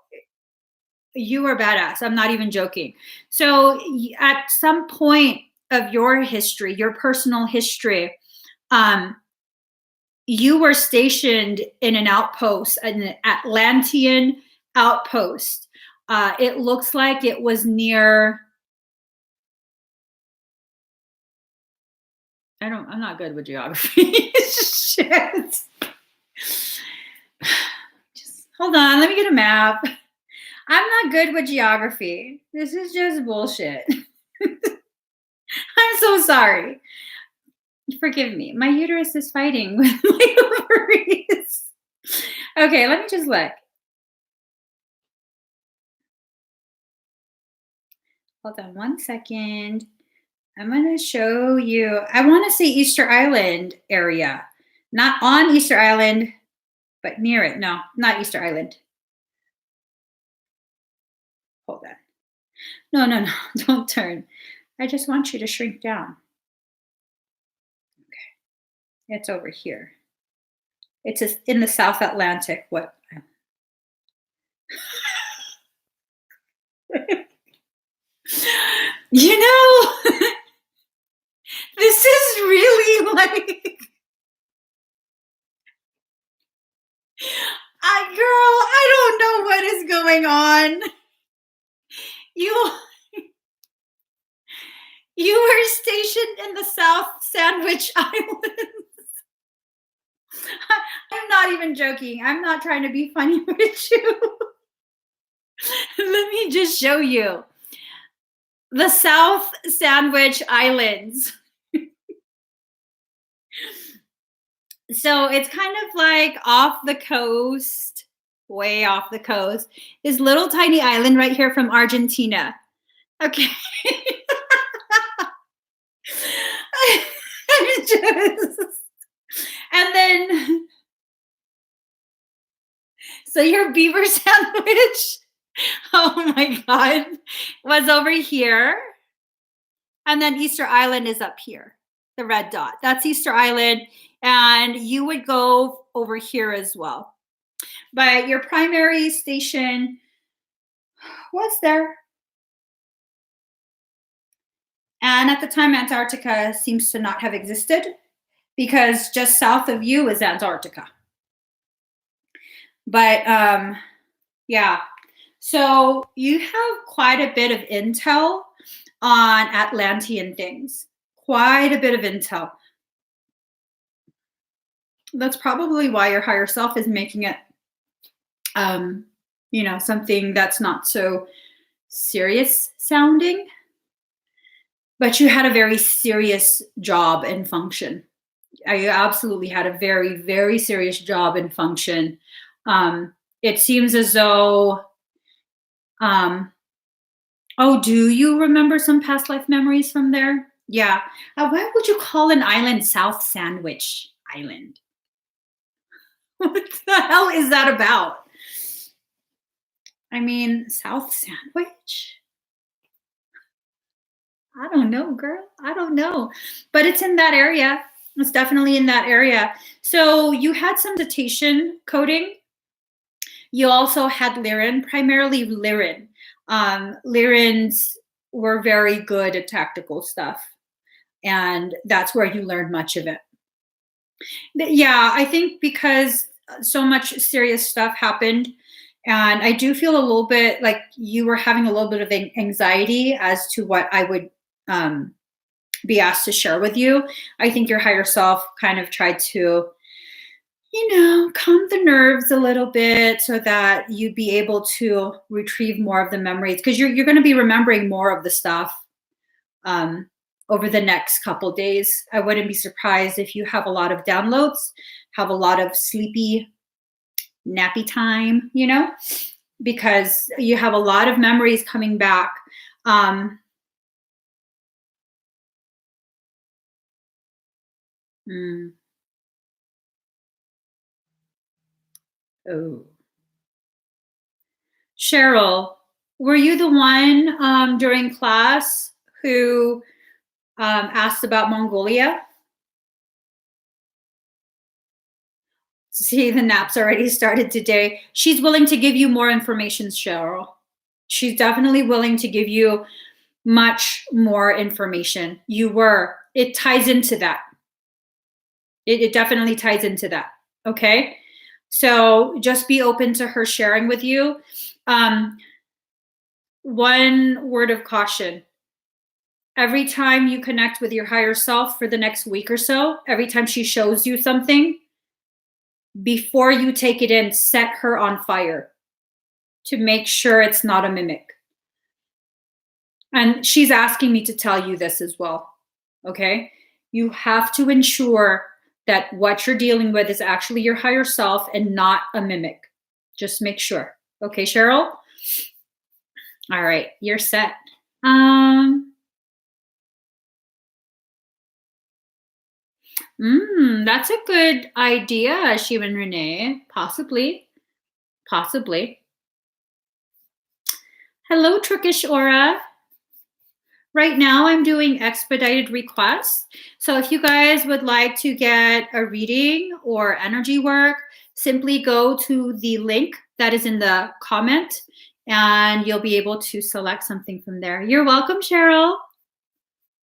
you are badass. I'm not even joking. So at some point of your history, your personal history, um, you were stationed in an outpost, an Atlantean outpost. It looks like it was near. I'm not good with geography. Shit. Just hold on. Let me get a map. I'm not good with geography. This is just bullshit. I'm so sorry. Forgive me. My uterus is fighting with my ovaries. Okay, let me just look. Hold on one second. I'm going to show you. I want to say Easter Island area. Not on Easter Island, but near it. No, not Easter Island. Hold on. No. Don't turn. I just want you to shrink down. Okay. It's over here. It's in the South Atlantic. What? You know, this is really like, girl, I don't know what is going on. You were stationed in the South Sandwich Islands. I'm not even joking. I'm not trying to be funny with you. Let me just show you. The South Sandwich Islands. So it's kind of like off the coast, way off the coast. This little tiny island right here from Argentina. Okay. And then, so your beaver sandwich, oh my God, was over here. And then Easter Island is up here, the red dot. That's Easter Island. And you would go over here as well. But your primary station was there. And at the time, Antarctica seems to not have existed because just south of you is Antarctica. But yeah, so you have quite a bit of intel on Atlantean things, quite a bit of intel. That's probably why your higher self is making it, something that's not so serious sounding. But you had a very serious job and function. You absolutely had a very, very serious job and function. It seems as though, do you remember some past life memories from there? Yeah. Why would you call an island South Sandwich Island? What the hell is that about? I mean, South Sandwich? I don't know, girl. I don't know. But it's in that area. It's definitely in that area. So you had some cetacean coding. You also had Lyran, primarily Lyran. Lyrans were very good at tactical stuff. And that's where you learned much of it. Yeah, I think because so much serious stuff happened. And I do feel a little bit like you were having a little bit of anxiety as to what I would be asked to share with you. I think your higher self kind of tried to, calm the nerves a little bit so that you'd be able to retrieve more of the memories, because you're going to be remembering more of the stuff over the next couple days. I wouldn't be surprised if you have a lot of downloads, have a lot of sleepy, nappy time, because you have a lot of memories coming back. Oh. Cheryl, were you the one during class who asked about Mongolia? See, the naps already started today. She's willing to give you more information, Cheryl. She's definitely willing to give you much more information. It ties into that. It definitely ties into that. Okay. So just be open to her sharing with you. One word of caution. Every time you connect with your higher self for the next week or so, every time she shows you something, before you take it in, set her on fire to make sure it's not a mimic. And she's asking me to tell you this as well. Okay. You have to ensure that what you're dealing with is actually your higher self and not a mimic. Just make sure. Okay, Cheryl? All right, you're set. That's a good idea, Shivan Renee. Possibly. Hello, Trickish Aura. Right now, I'm doing expedited requests. So if you guys would like to get a reading or energy work, simply go to the link that is in the comment and you'll be able to select something from there. You're welcome, Cheryl.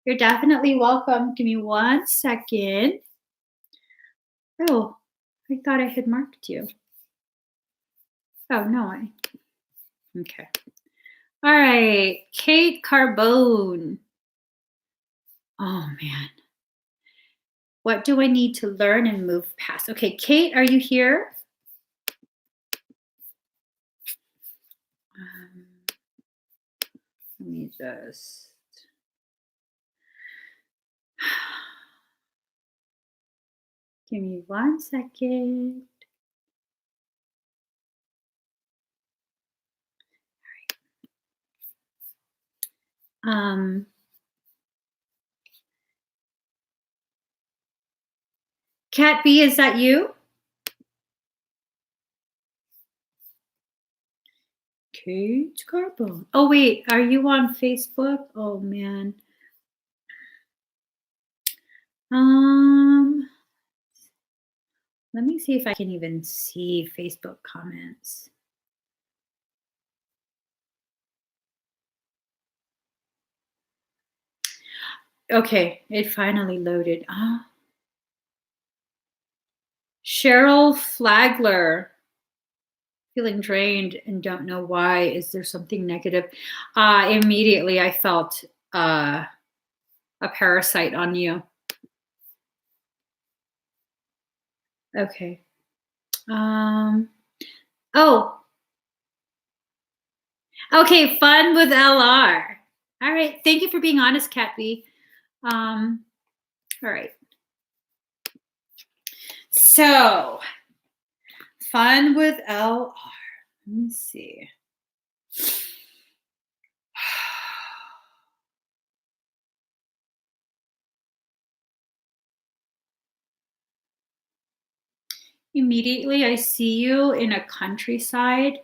You're definitely welcome. Give me 1 second. Oh, I thought I had marked you. Oh, no, okay. All right, Kate Carbone. Oh, man. What do I need to learn and move past? Okay, Kate, are you here? Let me just... Give me 1 second. All right. Cat B, is that you? Kate Carbone. Oh, wait, are you on Facebook? Oh, man. Let me see if I can even see Facebook comments. Okay, it finally loaded. Cheryl Flagler. Feeling drained and don't know why. Is there something negative? Immediately I felt a parasite on you. Okay. Oh. Okay, fun with LR. All right. Thank you for being honest, Cat B. All right. So, fun with LR. Let me see. Immediately, I see you in a countryside.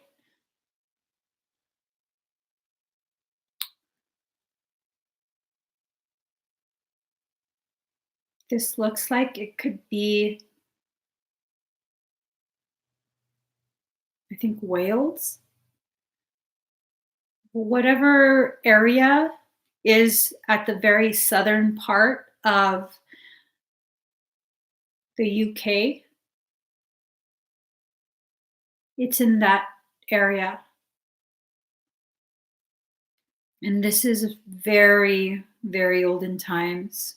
This looks like it could be, I think, Wales. Whatever area is at the very southern part of the UK. It's in that area. And this is very, very olden times.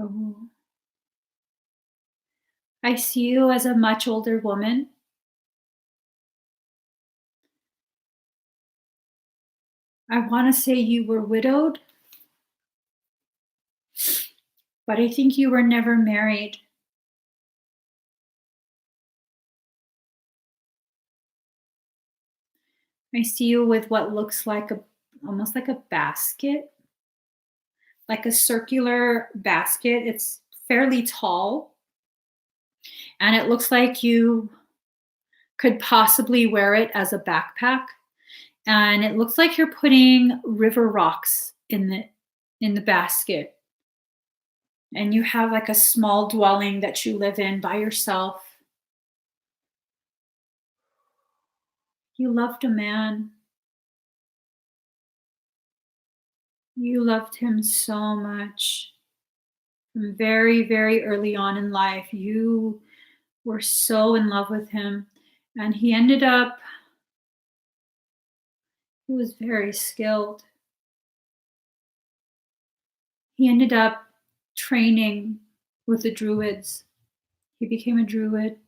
Oh. I see you as a much older woman. I want to say you were widowed, but I think you were never married. I see you with what looks like almost like a basket, like a circular basket. It's fairly tall, and it looks like you could possibly wear it as a backpack. and it looks like you're putting river rocks in the basket, and you have like a small dwelling that you live in by yourself. You loved a man. You loved him so much. From very, very early on in life, you were so in love with him. And he was very skilled. He ended up training with the druids. He became a druid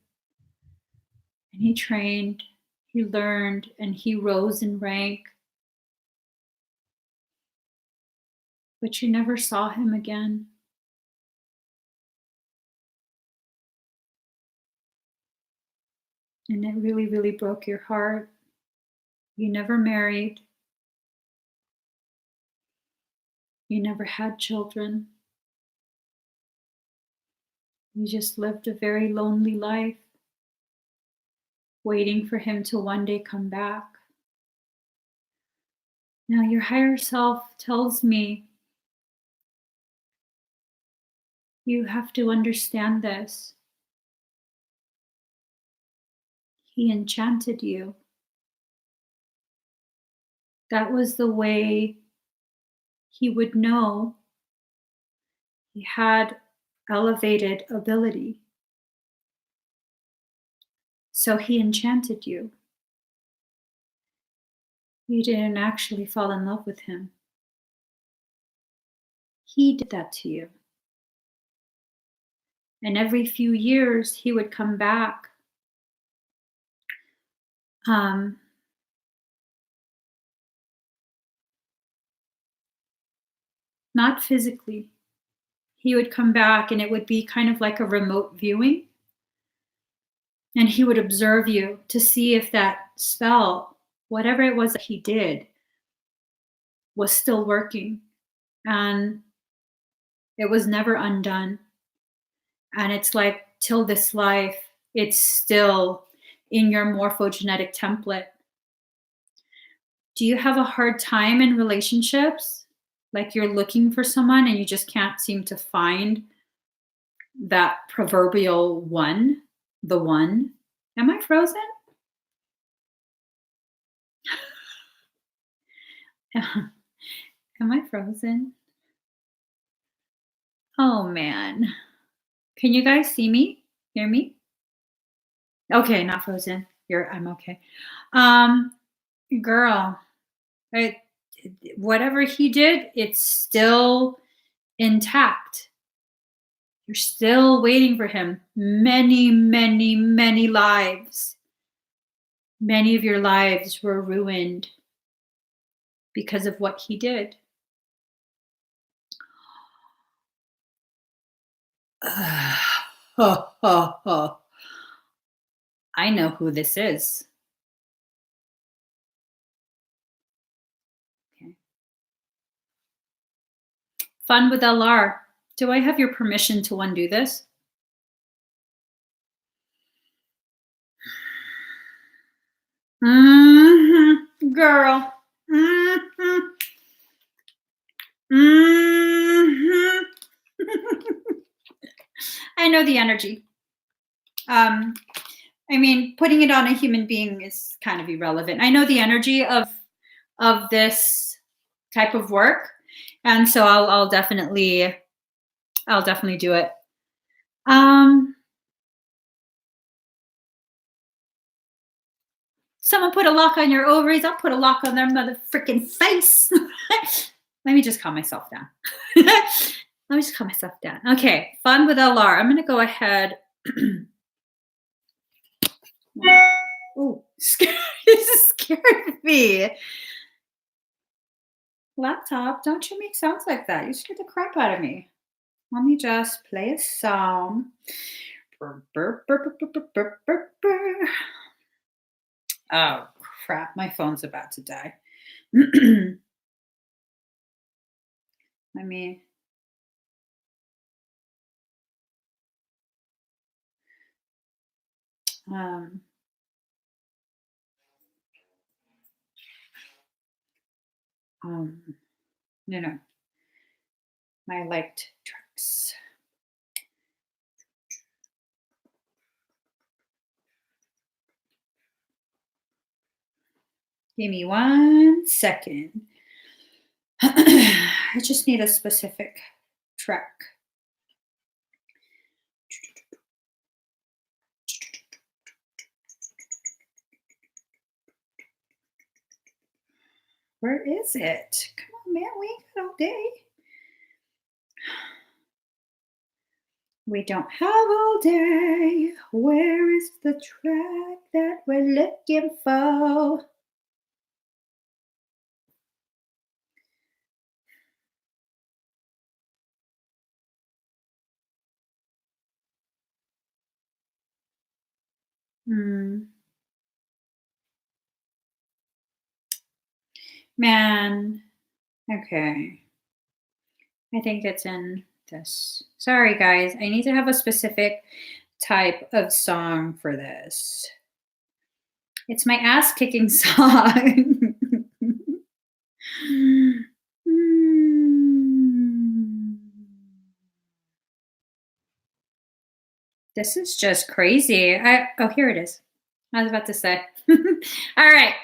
and he trained, he learned, and he rose in rank. But you never saw him again. And it really, really broke your heart. You never married. You never had children. You just lived a very lonely life, waiting for him to one day come back. Now, your higher self tells me you have to understand this. He enchanted you. That was the way he would know he had elevated ability. So he enchanted you. You didn't actually fall in love with him. He did that to you. And every few years, he would come back. Not physically. He would come back and it would be kind of like a remote viewing. And he would observe you to see if that spell, whatever it was that he did, was still working. And it was never undone. And it's like, till this life, it's still in your morphogenetic template. Do you have a hard time in relationships? Like you're looking for someone and you just can't seem to find that proverbial one, the one? Am I frozen? Am I frozen? Oh man. Can you guys see me? Hear me? Okay, not frozen. I'm okay. Girl, whatever he did, it's still intact. You're still waiting for him. Many, many, many lives. Many of your lives were ruined because of what he did. I know who this is. Okay. Fun with LR. Do I have your permission to undo this? Mm-hmm, girl. Mm-hmm. Mm-hmm. I know the energy. I mean, putting it on a human being is kind of irrelevant. I know the energy of this type of work, and so I'll definitely do it. Someone put a lock on your ovaries. I'll put a lock on their mother freaking face. Let me just calm myself down. Let me just calm myself down. Okay, fun with LR. I'm going to go ahead. Oh, this scared me. Laptop, don't you make sounds like that. You scared the crap out of me. Let me just play a song. Oh, crap. My phone's about to die. Let me. you know, my liked tracks. Give me 1 second. I just need a specific track. Where is it? Come on, man, we ain't got all day. We don't have all day. Where is the track that we're looking for? Man, okay. I think it's in this. Sorry, guys. I need to have a specific type of song for this. It's my ass kicking song. This is just crazy. Oh, here it is. I was about to say. All right.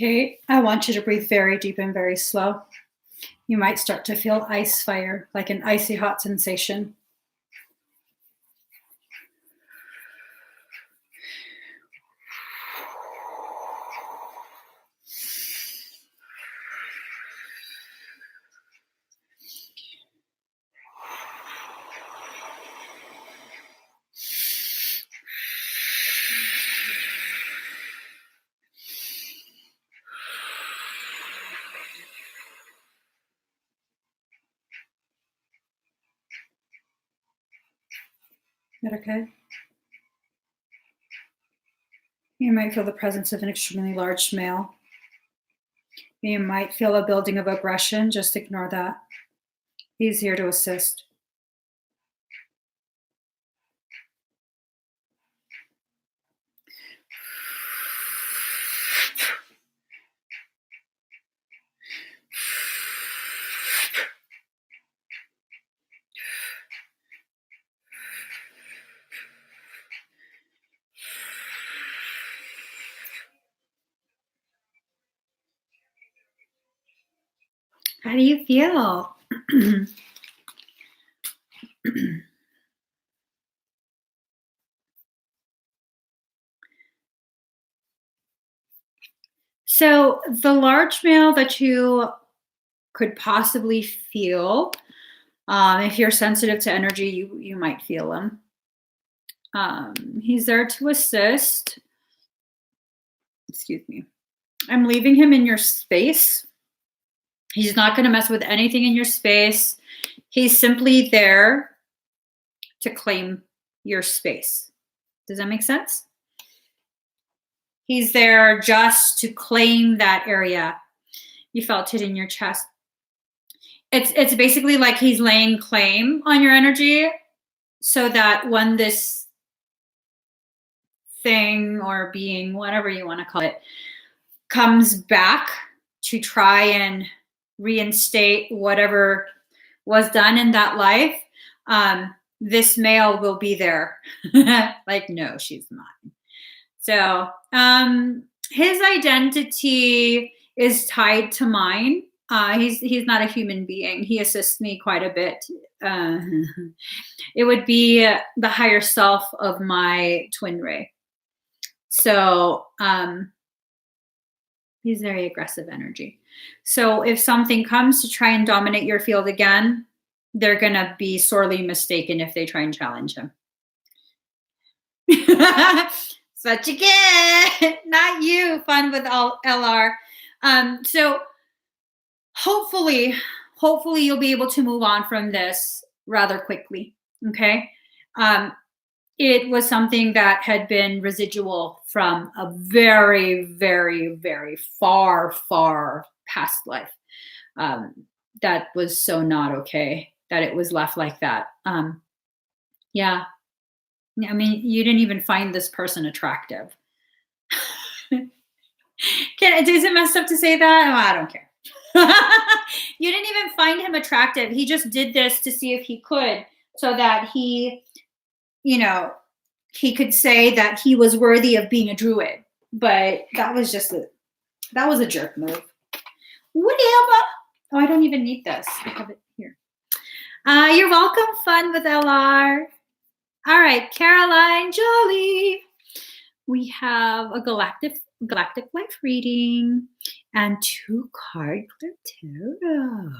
Okay, I want you to breathe very deep and very slow. You might start to feel ice fire, like an icy hot sensation. Is that okay? You might feel the presence of an extremely large male. You might feel a building of aggression. Just ignore that. He's here to assist. How do you feel? So the large male that you could possibly feel If you're sensitive to energy, you might feel him. He's there to assist. Excuse me. I'm leaving him in your space. He's not going to mess with anything in your space. He's simply there to claim your space. Does that make sense? He's there just to claim that area. You felt it in your chest. It's basically like he's laying claim on your energy so that when this thing or being, whatever you want to call it, comes back to try and reinstate whatever was done in that life, this male will be there. Like, no, she's not. So his identity is tied to mine. He's not a human being. He assists me quite a bit. It would be the higher self of my twin ray. So he's very aggressive energy. So if something comes to try and dominate your field again, they're going to be sorely mistaken if they try and challenge him. Such a kid. Not you. Fun with LR. So hopefully you'll be able to move on from this rather quickly. Okay. It was something that had been residual from a very, very, very far, far past life. That was so not okay that it was left like that. Yeah. I mean, you didn't even find this person attractive. Is it messed up to say that? Oh, I don't care. You didn't even find him attractive. He just did this to see if he could, so that he, he could say that he was worthy of being a druid. But that was just that was a jerk move. Whatever. Oh, I don't even need this. I have it here. You're welcome, Fun with LR. All right, Caroline Jolie. We have a galactic life reading and 2-card tarot.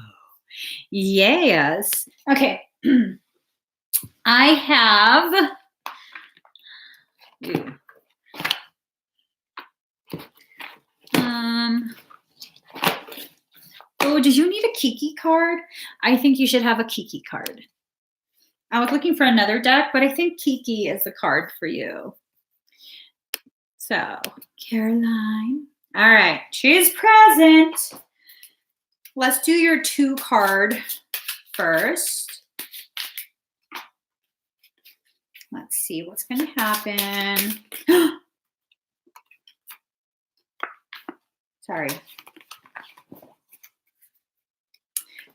Yes. Okay. I have. Oh, did you need a Kiki card? I think you should have a Kiki card. I was looking for another deck, but I think Kiki is the card for you. So, Caroline. All right, she's present. Let's do your 2-card first. Let's see what's going to happen. Sorry.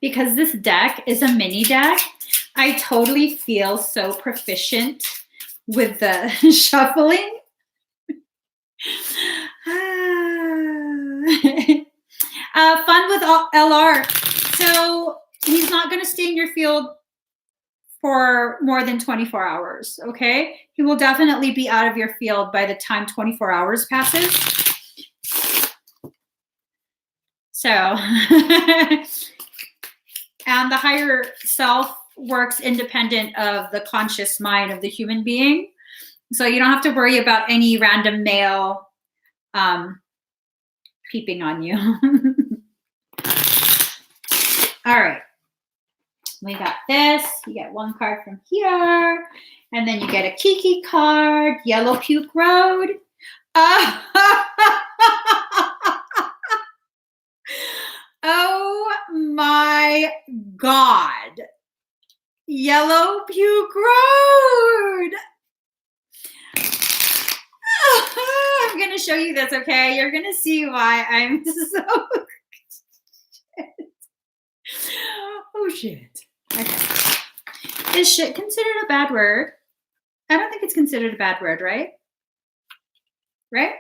Because this deck is a mini deck, I totally feel so proficient with the shuffling. Fun with LR. So he's not going to stay in your field for more than 24 hours, okay? He will definitely be out of your field by the time 24 hours passes. So, and the higher self works independent of the conscious mind of the human being. So you don't have to worry about any random male peeping on you. All right. We got this. You get 1 card from here. And then you get a Kiki card. Yellow Puke Road. Oh my God. Yellow Puke Road. I'm going to show you this, okay? You're going to see why I'm so... Oh, shit. Okay. Is shit considered a bad word? I don't think it's considered a bad word, right? Right?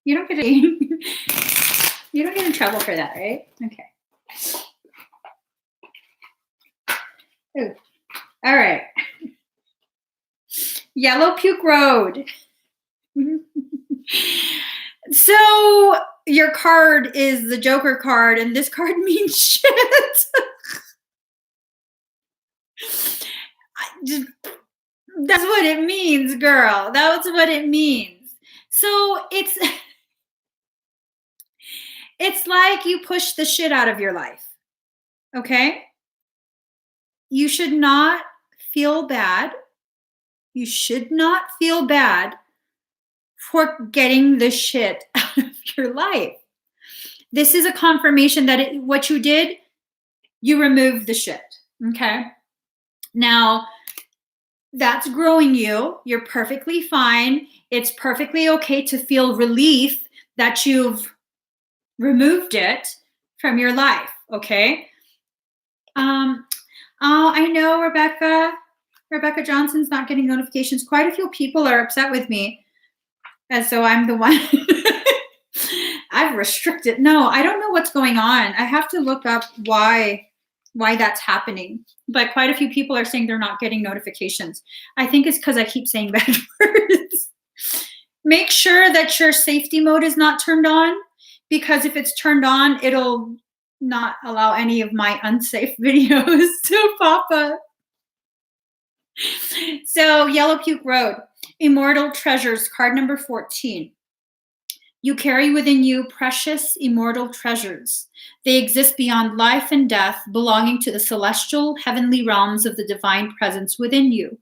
You don't get you don't get in trouble for that, right? Okay. Ooh. All right. Yellow Puke Road. So your card is the Joker card, and this card means shit. That's what it means, girl. That's what it means. So it's like you push the shit out of your life. Okay? You should not feel bad. You should not feel bad for getting the shit out of your life. This is a confirmation that what you did, you removed the shit. Okay? Now, that's growing you. You're perfectly fine. It's perfectly okay to feel relief that you've removed it from your life. Okay? Oh, I know, Rebecca Johnson's not getting notifications. Quite a few people are upset with me as though I'm the one. I've restricted. No, I don't know what's going on. I have to look up why that's happening. But quite a few people are saying they're not getting notifications. I think it's because I keep saying bad words. Make sure that your safety mode is not turned on, because if it's turned on, it'll not allow any of my unsafe videos to pop up. So, Yellow Puke Road, Immortal Treasures, card number 14. You carry within you precious immortal treasures. They exist beyond life and death, belonging to the celestial heavenly realms of the divine presence within you.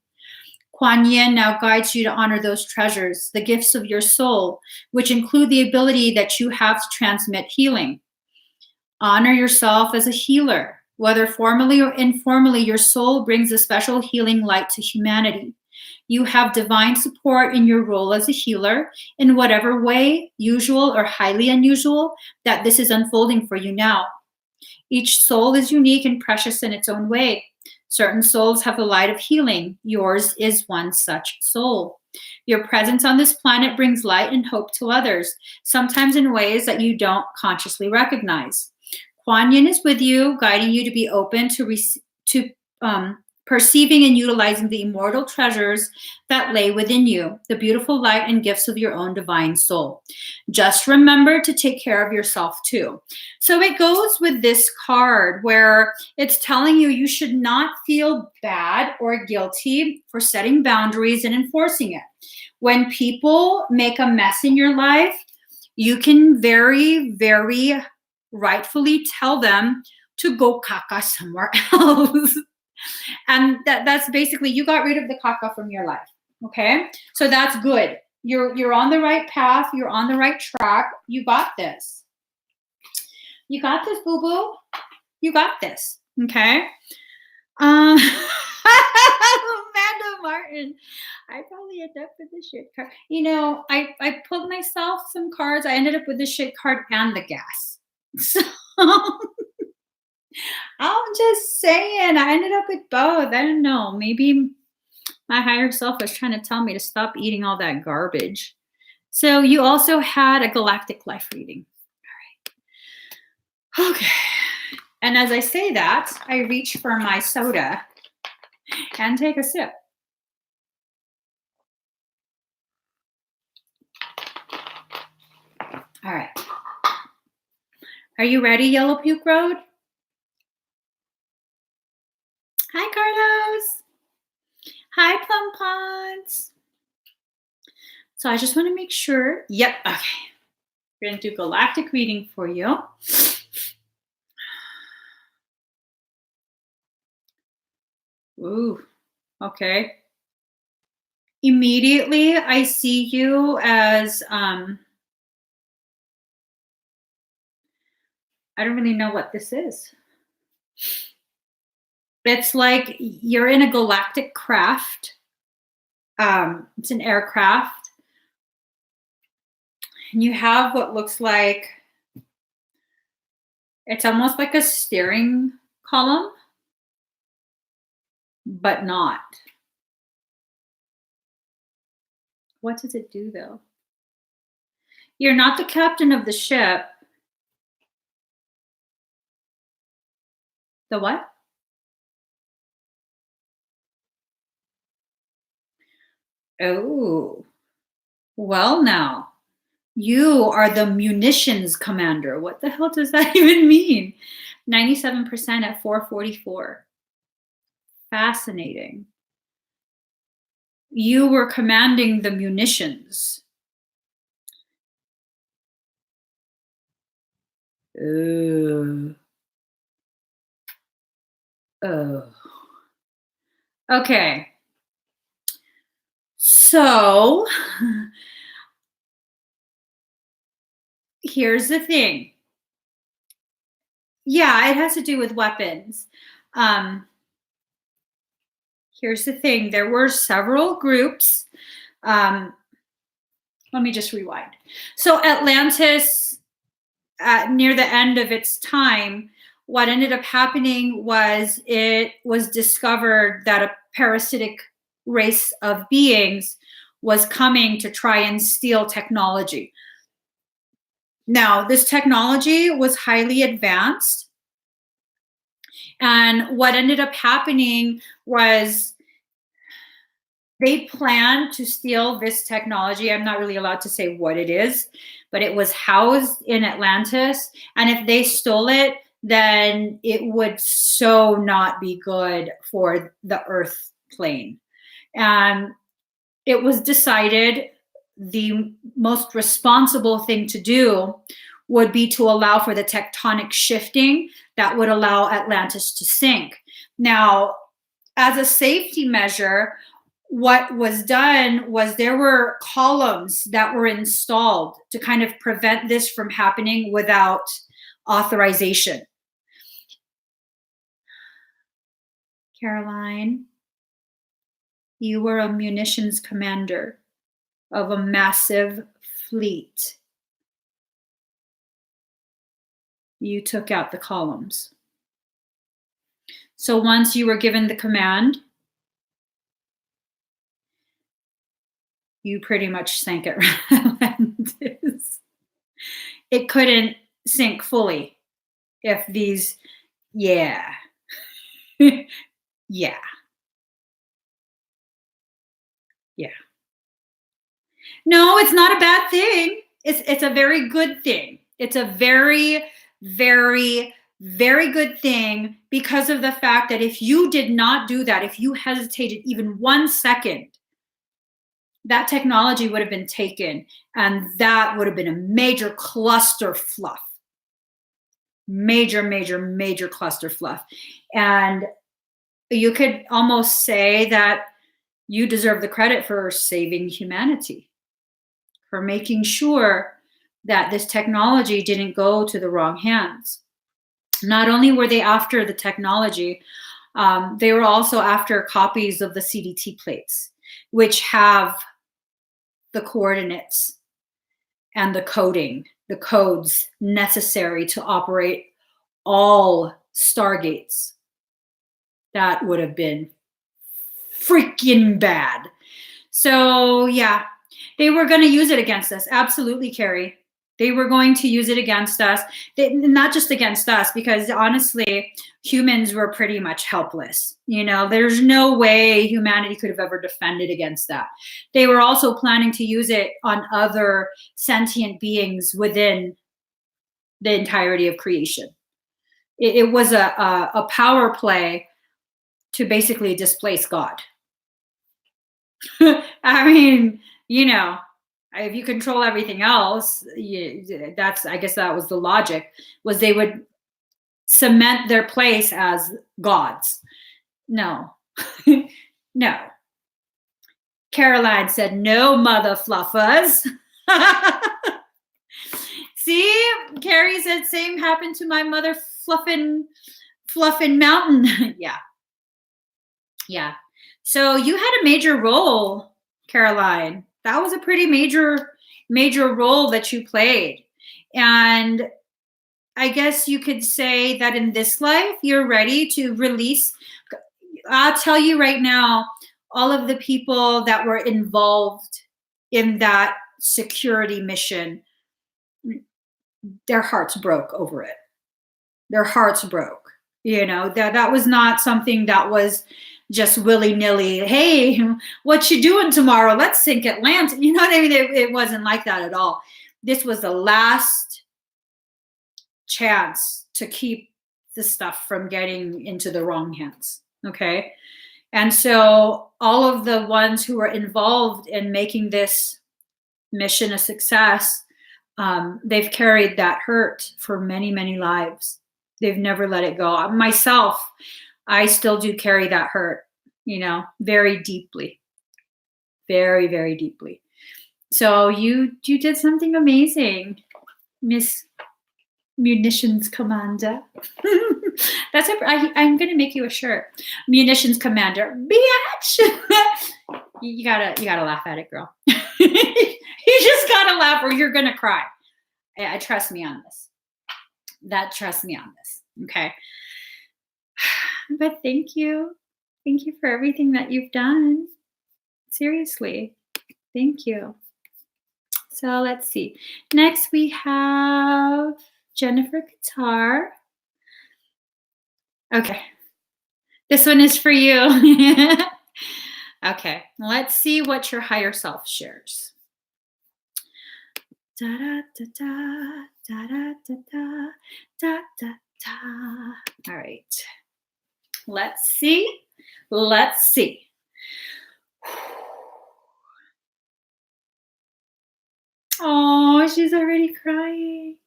Kuan Yin now guides you to honor those treasures, the gifts of your soul, which include the ability that you have to transmit healing. Honor yourself as a healer. Whether formally or informally, your soul brings a special healing light to humanity. You have divine support in your role as a healer in whatever way, usual or highly unusual, that this is unfolding for you now. Each soul is unique and precious in its own way. Certain souls have the light of healing. Yours is one such soul. Your presence on this planet brings light and hope to others, sometimes in ways that you don't consciously recognize. Kuan Yin is with you, guiding you to be open to perceiving and utilizing the immortal treasures that lay within you, the beautiful light and gifts of your own divine soul. Just remember to take care of yourself too. So it goes with this card where it's telling you you should not feel bad or guilty for setting boundaries and enforcing it. When people make a mess in your life, you can very, very rightfully tell them to go caca somewhere else. And that's basically, you got rid of the caca from your life. Okay? So that's good. You're on the right path. You're on the right track. You got this. You got this, boo-boo. You got this. Okay? Amanda Martin. I probably ended up with the shit card. You know, I pulled myself some cards. I ended up with the shit card and the gas. So I'm just saying, I ended up with both. I don't know. Maybe my higher self was trying to tell me to stop eating all that garbage. So you also had a galactic life reading. All right. Okay. And as I say that, I reach for my soda and take a sip. All right. Are you ready, Yellow Puke Road? Hi, Carlos. Hi, Plum Ponds. So I just want to make sure. Yep. Okay. We're going to do galactic reading for you. Ooh. Okay. Immediately, I see you as, I don't really know what this is. It's like you're in a galactic craft. It's an aircraft. And you have what looks like, it's almost like a steering column, but not. What does it do, though? You're not the captain of the ship. The what? Oh, well, now you are the munitions commander. What the hell does that even mean? 97% at 444. Fascinating. you were commanding the munitions. Oh. Okay. So here's the thing. Yeah, it has to do with weapons. Here's the thing. There were several groups. Let me just rewind. So Atlantis, near the end of its time, what ended up happening was it was discovered that a parasitic race of beings was coming to try and steal technology. Now, this technology was highly advanced. And what ended up happening was they planned to steal this technology. I'm not really allowed to say what it is, but it was housed in Atlantis. And if they stole it, then it would so not be good for the Earth plane. And it was decided the most responsible thing to do would be to allow for the tectonic shifting that would allow Atlantis to sink. Now, as a safety measure, what was done was there were columns that were installed to kind of prevent this from happening without authorization. Caroline, you were a munitions commander of a massive fleet. You took out the columns. So once you were given the command, you pretty much sank at Atlantis. It couldn't sink fully if these, yeah. Yeah. Yeah. No, it's not a bad thing. It's a very good thing. It's a very, very, very good thing because of the fact that if you did not do that, if you hesitated even 1 second, that technology would have been taken, and that would have been a major cluster fluff. Major, major, major cluster fluff. And you could almost say that you deserve the credit for saving humanity, for making sure that this technology didn't go to the wrong hands. Not only were they after the technology, they were also after copies of the CDT plates, which have the coordinates and the coding, the codes necessary to operate all stargates. That would have been freaking bad. So yeah, they were going to use it against us. Absolutely, Carrie. They were going to use it against us. Not just against us, because honestly, humans were pretty much helpless. You know, there's no way humanity could have ever defended against that. They were also planning to use it on other sentient beings within the entirety of creation. It was a power play to basically displace God. I mean, you know, if you control everything else, that's, I guess that was the logic, was they would cement their place as gods. No, no. Caroline said, no, mother fluffers. See, Carrie said, same happened to my mother fluffin' mountain. Yeah. Yeah. So you had a major role, Caroline. That was a pretty major role that you played. And I guess you could say that in this life, you're ready to release. I'll tell you right now, all of the people that were involved in that security mission, their hearts broke over it. Their hearts broke. You know, that was not something that was just willy-nilly, hey, what you doing tomorrow? Let's sink Atlanta. You know what I mean? It wasn't like that at all. This was the last chance to keep the stuff from getting into the wrong hands. Okay. And so all of the ones who were involved in making this mission a success, they've carried that hurt for many, many lives. They've never let it go. Myself, I still do carry that hurt, very deeply, very, very deeply. So you did something amazing, Miss Munitions Commander. That's it. I'm gonna make you a shirt. Munitions Commander, bitch. you gotta laugh at it, girl. You just gotta laugh, or you're gonna cry. Trust me on this. Trust me on this. Okay. But thank you for everything that you've done. Seriously, thank you. So let's see. Next we have Jennifer Qatar. Okay. This one is for you. Okay. Let's see what your higher self shares. Da da da da da da da da da da. All right. Let's see. Let's see. Oh, she's already crying.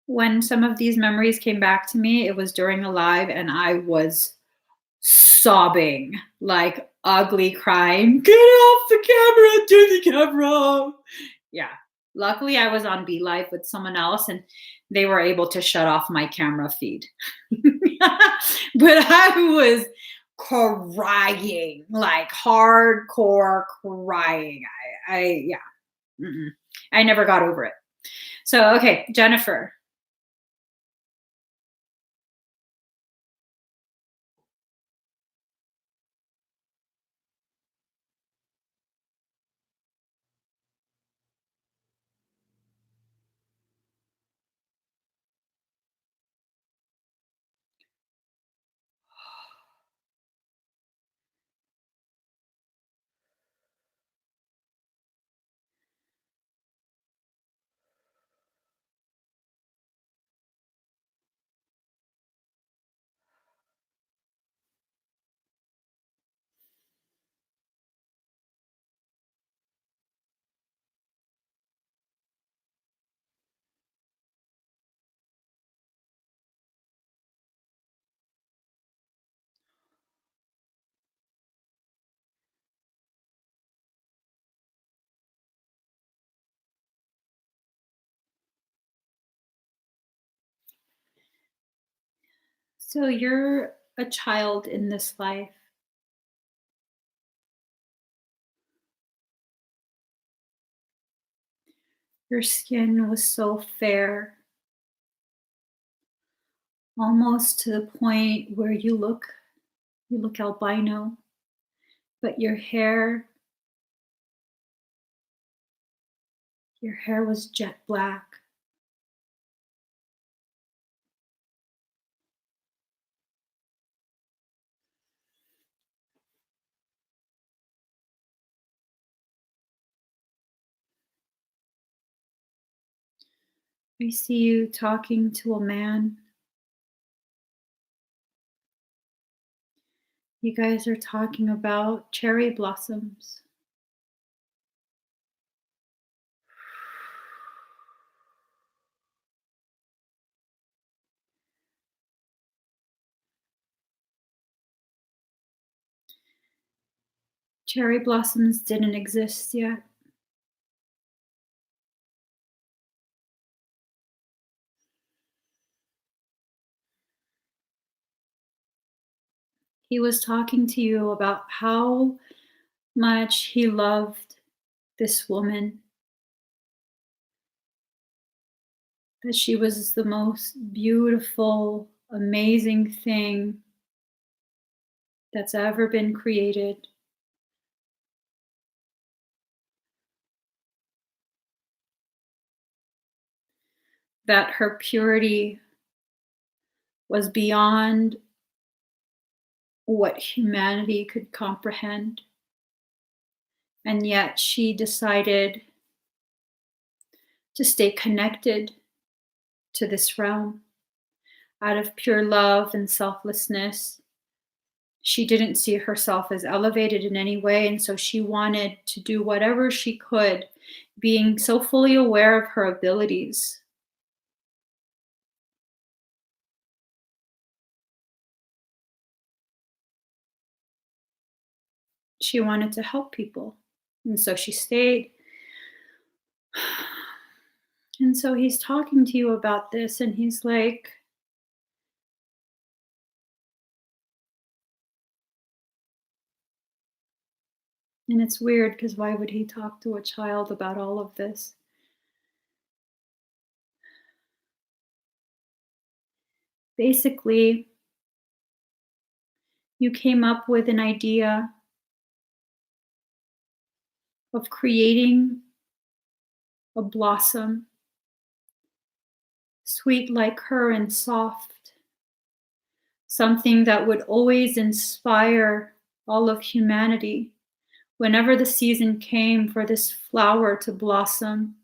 When some of these memories came back to me, it was during a live and I was sobbing, like ugly crying. Get off the camera, turn the camera off. Yeah. Luckily, I was on Be Live with someone else and they were able to shut off my camera feed. But I was crying, like hardcore crying. Yeah. I never got over it. So, okay, Jennifer. So you're a child in this life. Your skin was so fair, almost to the point where you look albino, but your hair was jet black. I see you talking to a man. You guys are talking about cherry blossoms. Cherry blossoms didn't exist yet. He was talking to you about how much he loved this woman, that she was the most beautiful, amazing thing that's ever been created. That her purity was beyond what humanity could comprehend. And yet she decided to stay connected to this realm out of pure love and selflessness. She didn't see herself as elevated in any way, and so she wanted to do whatever she could, being so fully aware of her abilities. She wanted to help people, and so she stayed. And so he's talking to you about this, and he's like, and it's weird because why would he talk to a child about all of this? Basically, you came up with an idea of creating a blossom, sweet like her and soft, something that would always inspire all of humanity whenever the season came for this flower to blossom.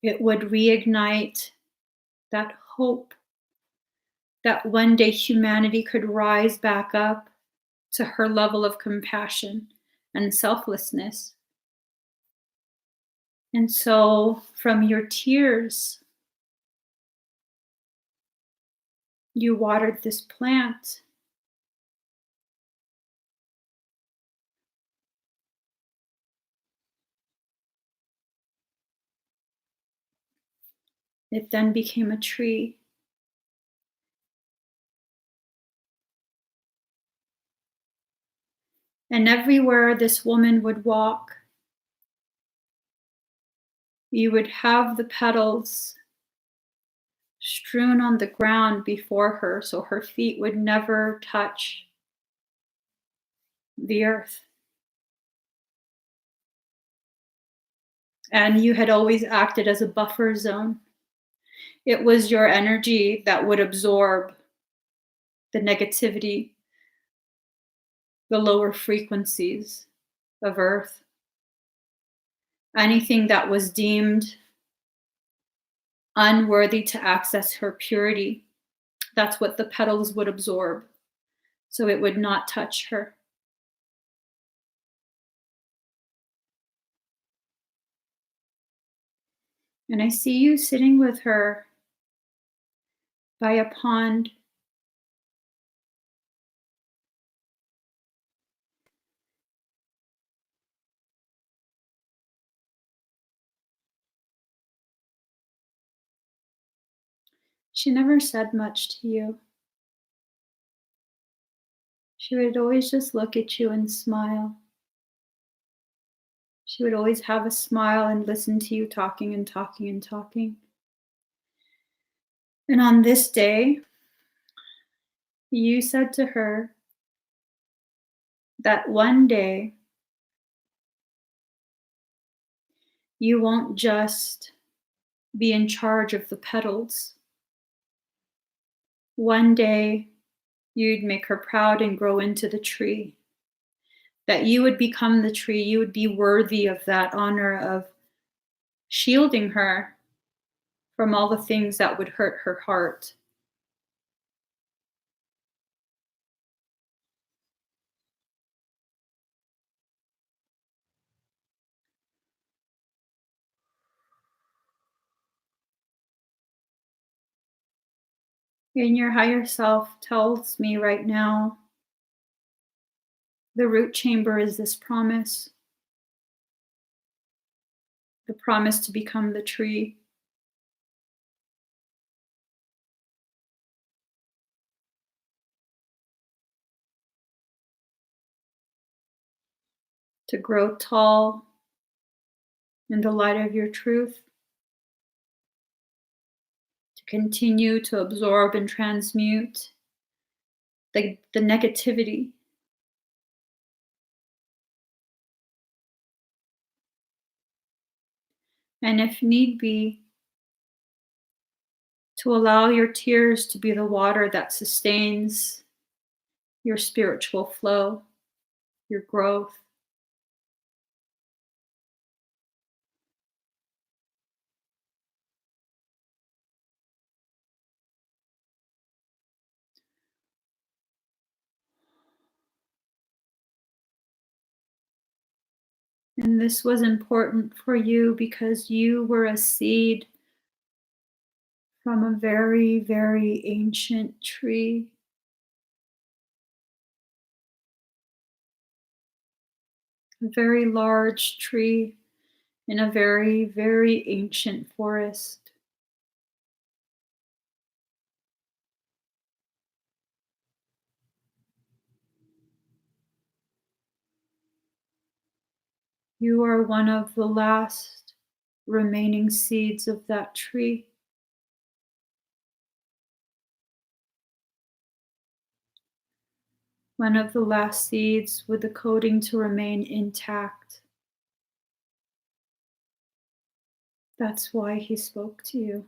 It would reignite that hope that one day humanity could rise back up to her level of compassion and selflessness. And so, from your tears, you watered this plant. It then became a tree. And everywhere this woman would walk, you would have the petals strewn on the ground before her so her feet would never touch the earth. And you had always acted as a buffer zone. It was your energy that would absorb the negativity, the lower frequencies of earth. Anything that was deemed unworthy to access her purity, that's what the petals would absorb. So it would not touch her. And I see you sitting with her by a pond. She never said much to you. She would always just look at you and smile. She would always have a smile and listen to you talking and talking and talking. And on this day, you said to her that one day you won't just be in charge of the petals. One day you'd make her proud and grow into the tree. That you would become the tree. You would be worthy of that honor of shielding her from all the things that would hurt her heart. And your higher self tells me right now, the root chamber is this promise, the promise to become the tree. To grow tall in the light of your truth, to continue to absorb and transmute the negativity. And if need be, to allow your tears to be the water that sustains your spiritual flow, your growth. And this was important for you because you were a seed from a very, very ancient tree. A very large tree in a very, very ancient forest. You are one of the last remaining seeds of that tree. One of the last seeds with the coating to remain intact. That's why he spoke to you.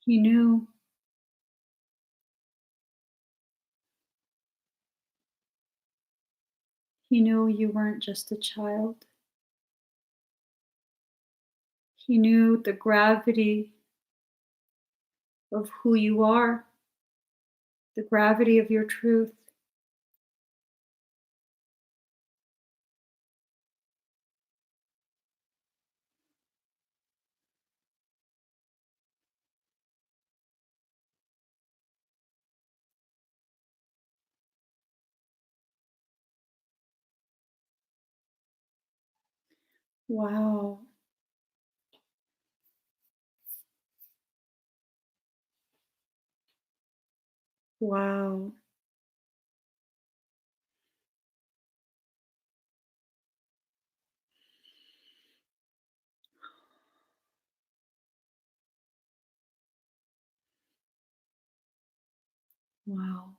He knew. He knew you weren't just a child. He knew the gravity of who you are, the gravity of your truth. Wow. Wow. Wow.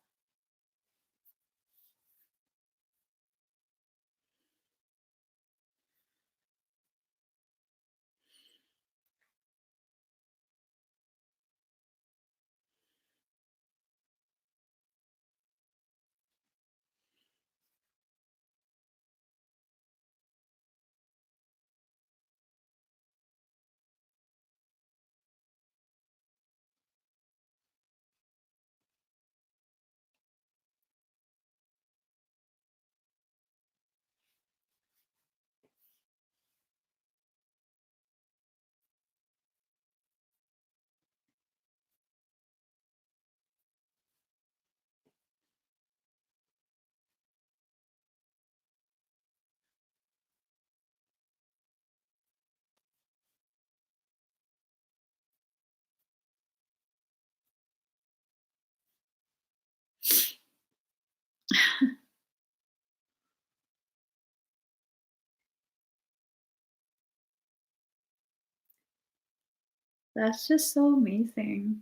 That's just so amazing.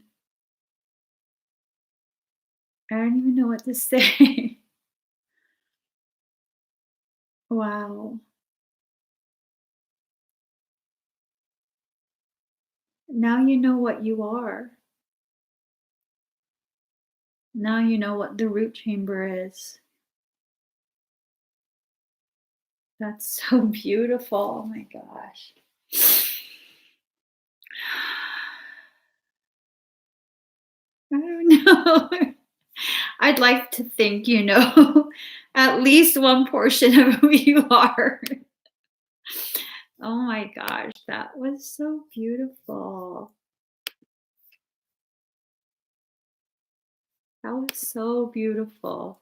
I don't even know what to say. Wow. Now you know what you are. Now you know what the root chamber is. That's so beautiful. Oh my gosh. I don't know. I'd like to think you know at least one portion of who you are. Oh my gosh, that was so beautiful. That was so beautiful.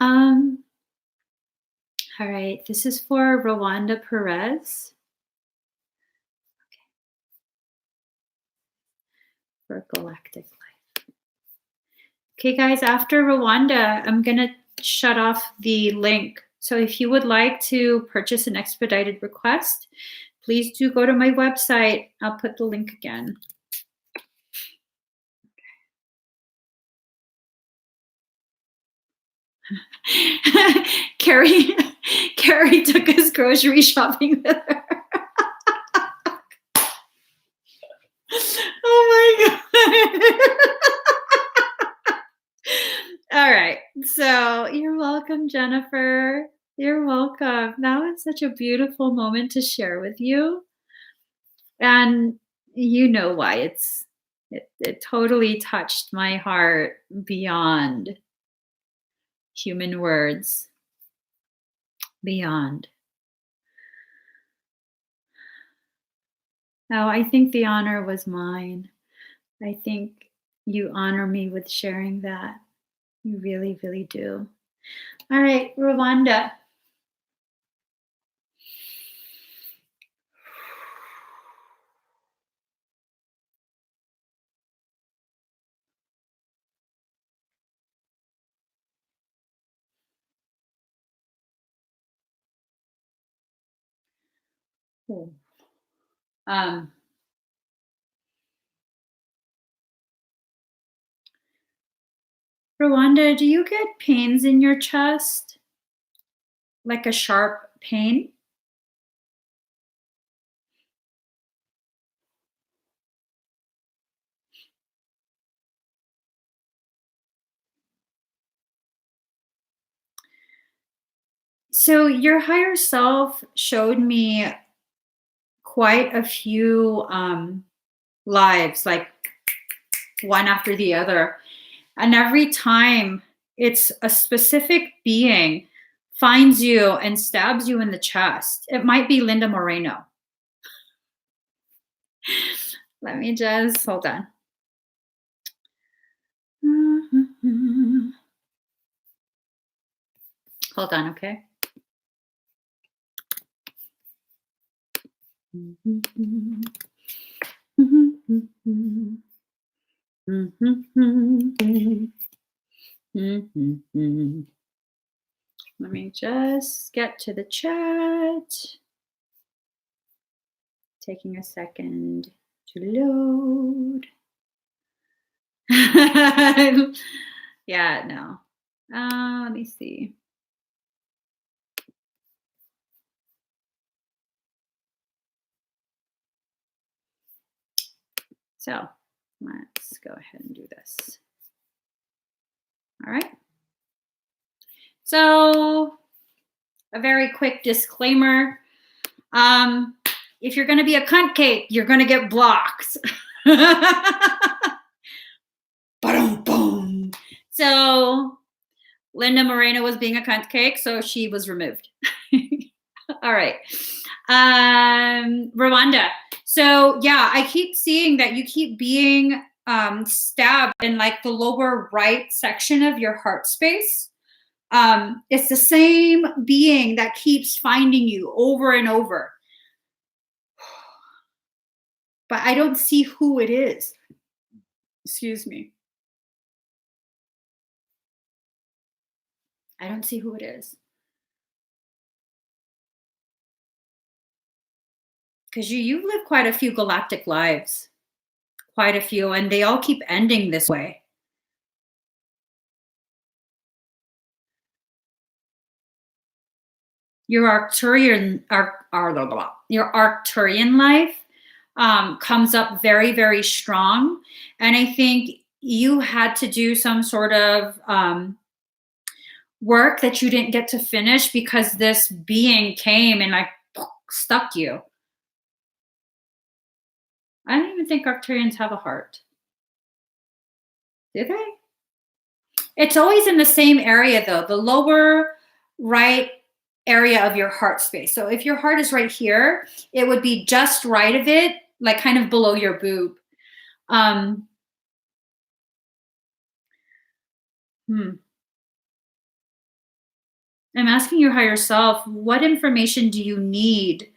Um, all right, this is for Rwanda Perez for Galactic Life. Okay, guys, after Rwanda, I'm gonna shut off the link. So if you would like to purchase an expedited request, please do go to my website. I'll put the link again. Carrie took us grocery shopping with her. Oh my god. All right. So you're welcome, Jennifer. You're welcome. That was such a beautiful moment to share with you. And you know why it totally touched my heart beyond human words. Beyond. Oh, I think the honor was mine. I think you honor me with sharing that. You really, really do. All right, Rwanda. Cool. Rwanda, do you get pains in your chest? Like a sharp pain? So your higher self showed me quite a few lives, like one after the other. And every time it's a specific being finds you and stabs you in the chest. It might be Linda Moreno. Let me just hold on. Hold on, okay? Let me just get to the chat. Taking a second to load. Yeah, no. Let me see. So let's go ahead and do this. All right. So a very quick disclaimer. If you're going to be a cunt cake, you're going to get blocked. Ba-dum-bum. So Linda Moreno was being a cunt cake, so she was removed. All right. Rwanda. So yeah, I keep seeing that you keep being stabbed in like the lower right section of your heart space. It's the same being that keeps finding you over and over. But I don't see who it is. Excuse me. I don't see who it is. Because you've lived quite a few galactic lives. Quite a few, and they all keep ending this way. Your Arcturian life comes up very, very strong. And I think you had to do some sort of work that you didn't get to finish because this being came and like stuck you. I don't even think Arcturians have a heart. Do they? It's always in the same area though, the lower right area of your heart space. So if your heart is right here, it would be just right of it, like kind of below your boob. I'm asking your higher self, what information do you need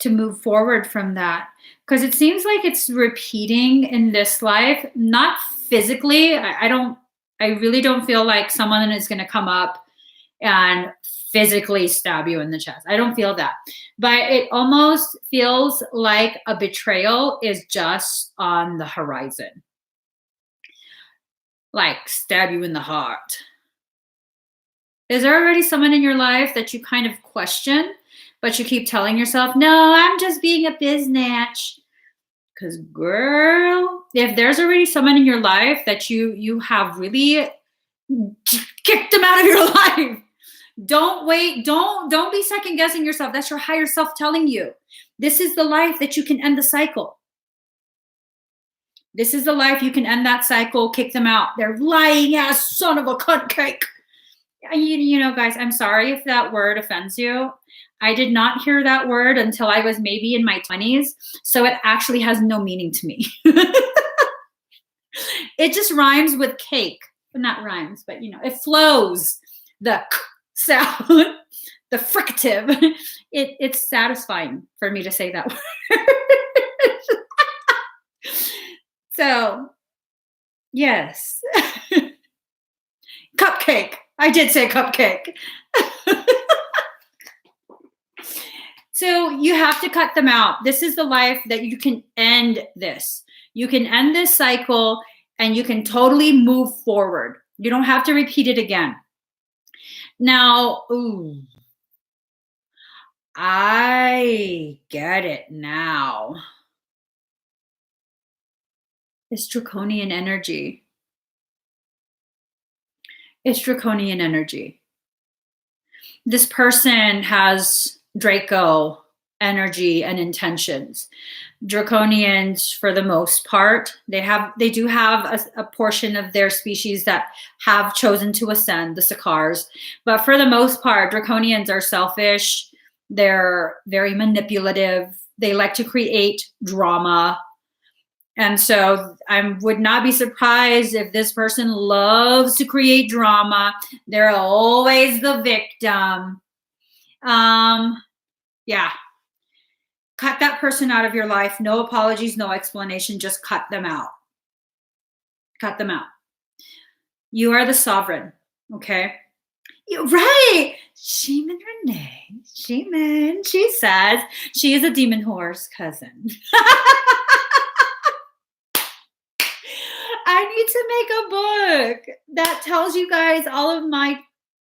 to move forward from that? Because it seems like it's repeating in this life, not physically. I really don't feel like someone is going to come up and physically stab you in the chest. I don't feel that. But it almost feels like a betrayal is just on the horizon. Like stab you in the heart. Is there already someone in your life that you kind of question, but you keep telling yourself, no, I'm just being a biznatch? Because girl, if there's already someone in your life that you have really kicked them out of your life, don't wait. Don't be second guessing yourself. That's your higher self telling you. This is the life that you can end the cycle. This is the life you can end that cycle, kick them out. They're lying ass son of a cunt cake. You know, guys, I'm sorry if that word offends you. I did not hear that word until I was maybe in my 20s. So it actually has no meaning to me. It just rhymes with cake. Not rhymes, but it flows. The k sound, the fricative. It's satisfying for me to say that word. So, yes. Cupcake. I did say cupcake. So you have to cut them out. This is the life that you can end this. You can end this cycle and you can totally move forward. You don't have to repeat it again. Now, I get it now. It's draconian energy. It's draconian energy. This person has Draco energy and intentions. Draconians, for the most part, they do have a portion of their species that have chosen to ascend, the Sakars. But for the most part, Draconians are selfish. They're very manipulative. They like to create drama. And so I would not be surprised if this person loves to create drama. They're always the victim. Yeah. Cut that person out of your life. No apologies, no explanation. Just cut them out. Cut them out. You are the sovereign. Okay. Right. Shaman Renee. Shaman. She says she is a demon whore's cousin. I need to make a book that tells you guys all of my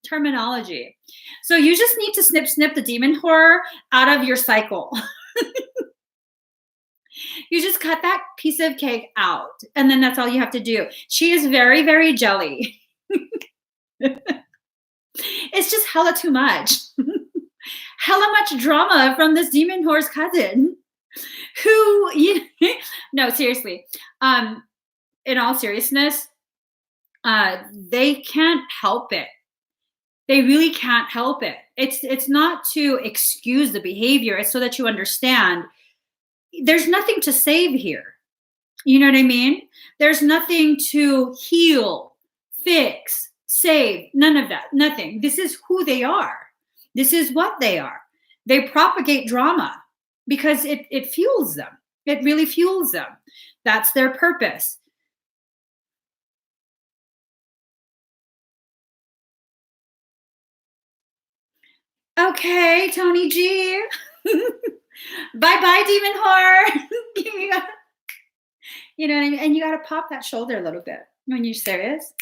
terminology. So you just need to snip the demon whore out of your cycle. You just cut that piece of cake out, and then that's all you have to do. She is very, very jelly. It's just hella too much. Hella much drama from this demon whore's cousin who, no, seriously. In all seriousness, they can't help it. They really can't help it. It's not to excuse the behavior. It's so that you understand there's nothing to save here. You know what I mean? There's nothing to heal, fix, save. None of that. Nothing. This is who they are. This is what they are. They propagate drama because it fuels them. It really fuels them. That's their purpose. Okay, Tony G. Bye-bye, demon whore. You know what I mean? And you got to pop that shoulder a little bit when you're serious.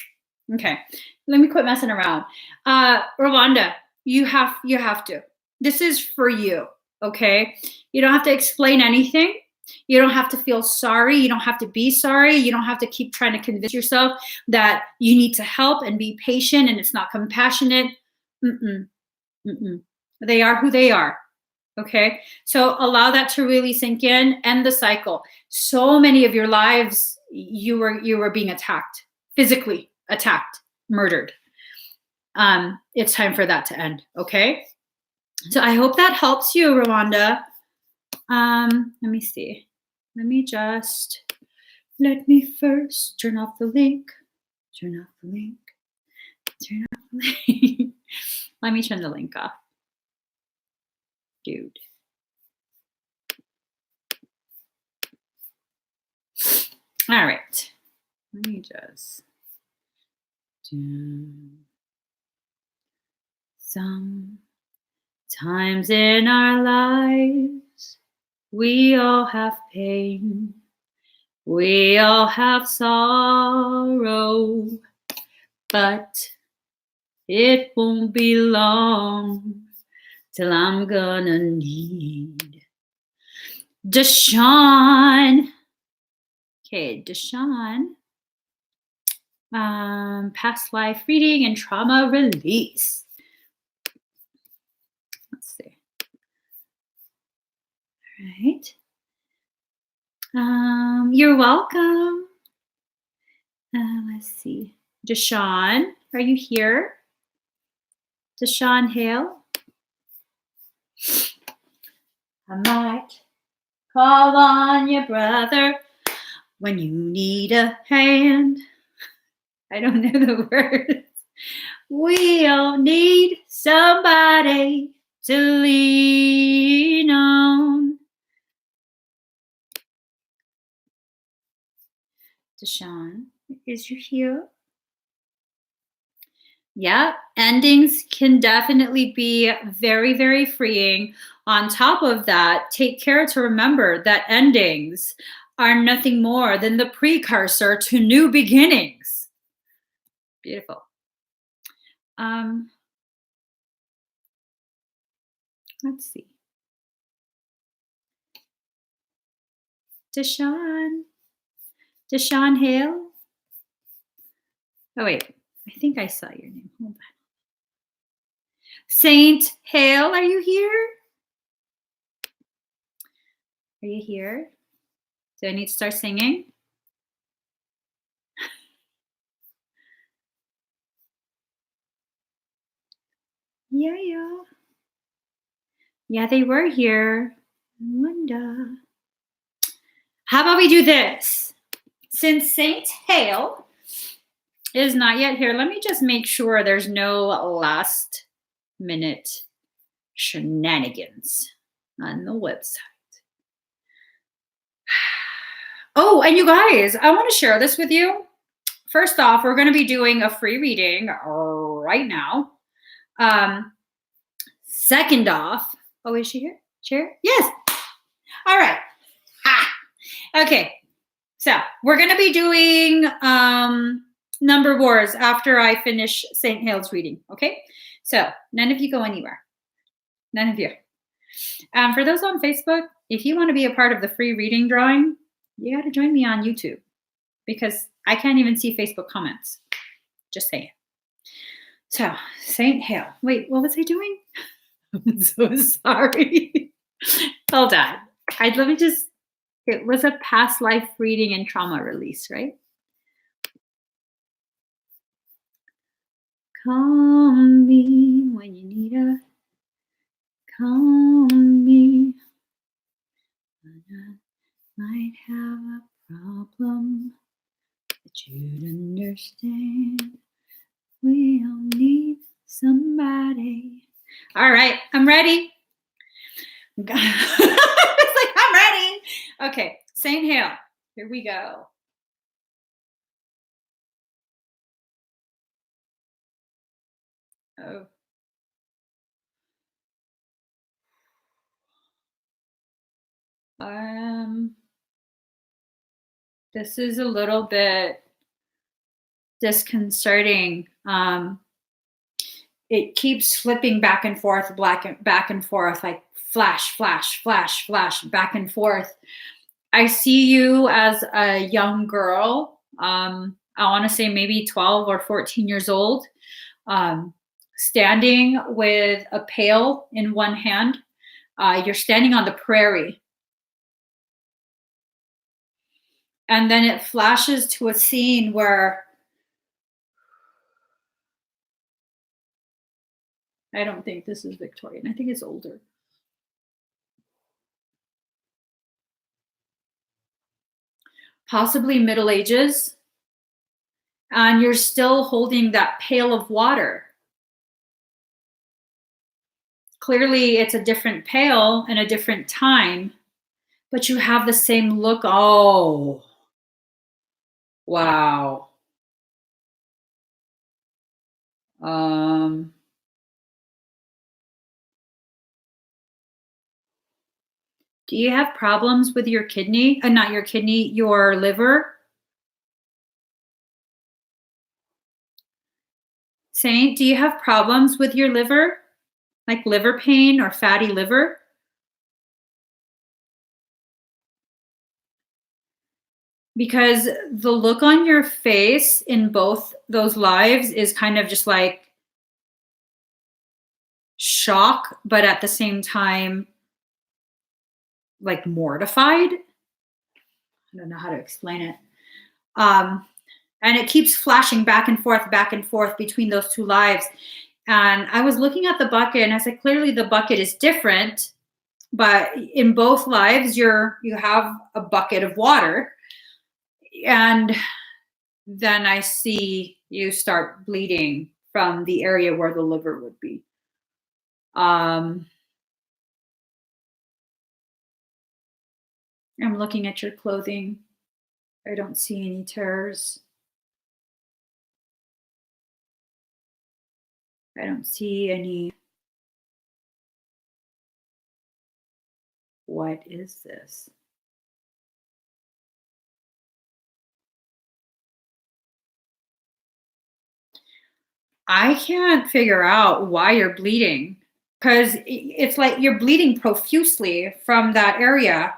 Okay, let me quit messing around. Rwanda, you have to. This is for you, okay? You don't have to explain anything. You don't have to feel sorry. You don't have to be sorry. You don't have to keep trying to convince yourself that you need to help and be patient and it's not compassionate. They are who they are. Okay, so allow that to really sink in. End the cycle. So many of your lives, you were being attacked, physically attacked, murdered. It's time for that to end. Okay, so I hope that helps you, Rwanda. Let me see. Let me first turn off the link. Turn off the link. Turn off the link. Let me turn the link off. Dude. All right. Let me just do sometimes in our lives we all have pain. We all have sorrow, but it won't be long till I'm gonna need Deshawn. Okay, Deshawn. Past life reading and trauma release. Let's see. All right. You're welcome. Let's see. Deshawn, are you here? Deshaun Hale. I might call on your brother when you need a hand. I don't know the words. We'll need somebody to lean on. Deshaun, is you here? Yeah, endings can definitely be very, very freeing. On top of that, take care to remember that endings are nothing more than the precursor to new beginnings. Beautiful. Let's see. Deshaun Hale. Oh, wait. I think I saw your name. Hold on. Saint Hale, are you here? Are you here? Do I need to start singing? Yeah. Yeah, they were here. Wanda. How about we do this? Since Saint Hale is not yet here, let me just make sure there's no last minute shenanigans on the website. Oh, and you guys, I want to share this with you. First off, we're going to be doing a free reading right now. Second off, oh, is she here? Share? Yes. All right. Okay. So we're going to be doing number wars after I finish St. Hale's reading. Okay. So none of you go anywhere. None of you. For those on Facebook, if you want to be a part of the free reading drawing, you got to join me on YouTube because I can't even see Facebook comments. Just saying. So St. Hale. Wait, what was I doing? I'm so sorry. Hold on. Let me just, it was a past life reading and trauma release, right? Call me when you need a, call me when I might have a problem that you'd understand. We'll need somebody. All right, I'm ready. It's like, I'm ready. Okay, St. Hale, here we go. Oh. This is a little bit disconcerting. It keeps flipping back and forth, back and forth, like flash, flash, flash, flash, back and forth. I see you as a young girl. I want to say maybe 12 or 14 years old, standing with a pail in one hand. You're standing on the prairie. And then it flashes to a scene where I don't think this is Victorian. I think it's older. Possibly Middle Ages. And you're still holding that pail of water. Clearly, it's a different pail and a different time, but you have the same look. Oh, wow. Do you have problems with your kidney? Not your kidney, your liver? Saint, do you have problems with your liver? Like liver pain or fatty liver? Because the look on your face in both those lives is kind of just like shock, but at the same time, like mortified. I don't know how to explain it. And it keeps flashing back and forth between those two lives. And I was looking at the bucket and I said, clearly the bucket is different, but in both lives, you have a bucket of water. And then I see you start bleeding from the area where the liver would be. I'm looking at your clothing. I don't see any tears. I don't see any. What is this? I can't figure out why you're bleeding because it's like you're bleeding profusely from that area.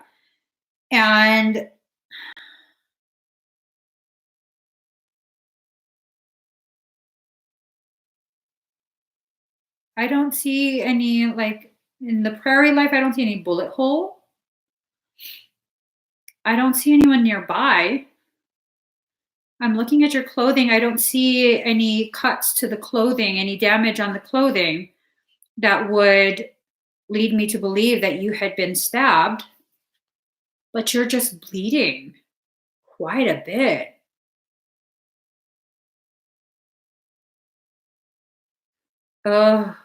And I don't see any, like in the prairie life, I don't see any bullet hole. I don't see anyone nearby. I'm looking at your clothing. I don't see any cuts to the clothing, any damage on the clothing that would lead me to believe that you had been stabbed, but you're just bleeding quite a bit. Ugh.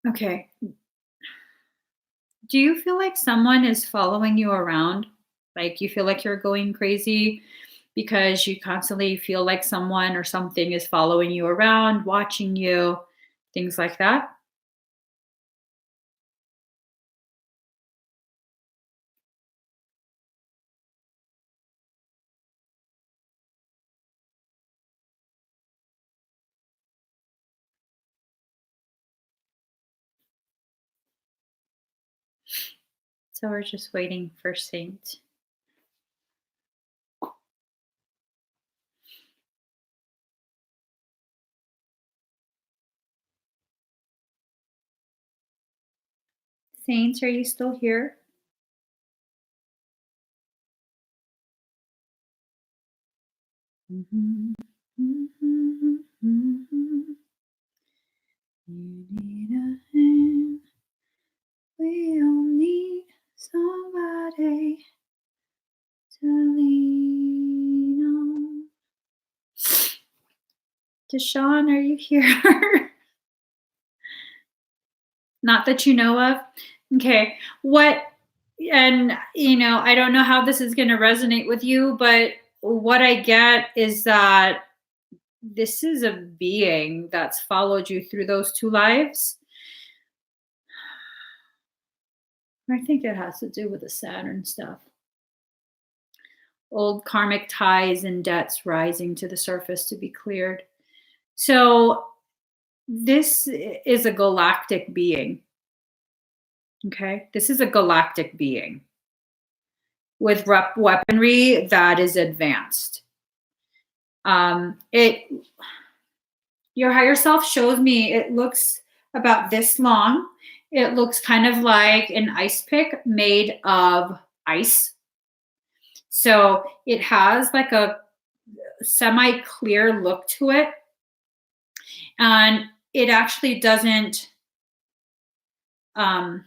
Okay. Do you feel like someone is following you around? Like you feel like you're going crazy because you constantly feel like someone or something is following you around, watching you, things like that? So we're just waiting for Saint. Saint, are you still here? Mhm, mhm, mhm. You need a hand. We all need somebody to lean on. Deshaun, are you here? Not that you know of? Okay. And I don't know how this is going to resonate with you, but what I get is that this is a being that's followed you through those two lives. I think it has to do with the Saturn stuff. Old karmic ties and debts rising to the surface to be cleared. So this is a galactic being. Okay. This is a galactic being with weaponry that is advanced. It Your higher self shows me it looks about this long. It looks kind of like an ice pick made of ice. So it has like a semi-clear look to it. And it actually doesn't, how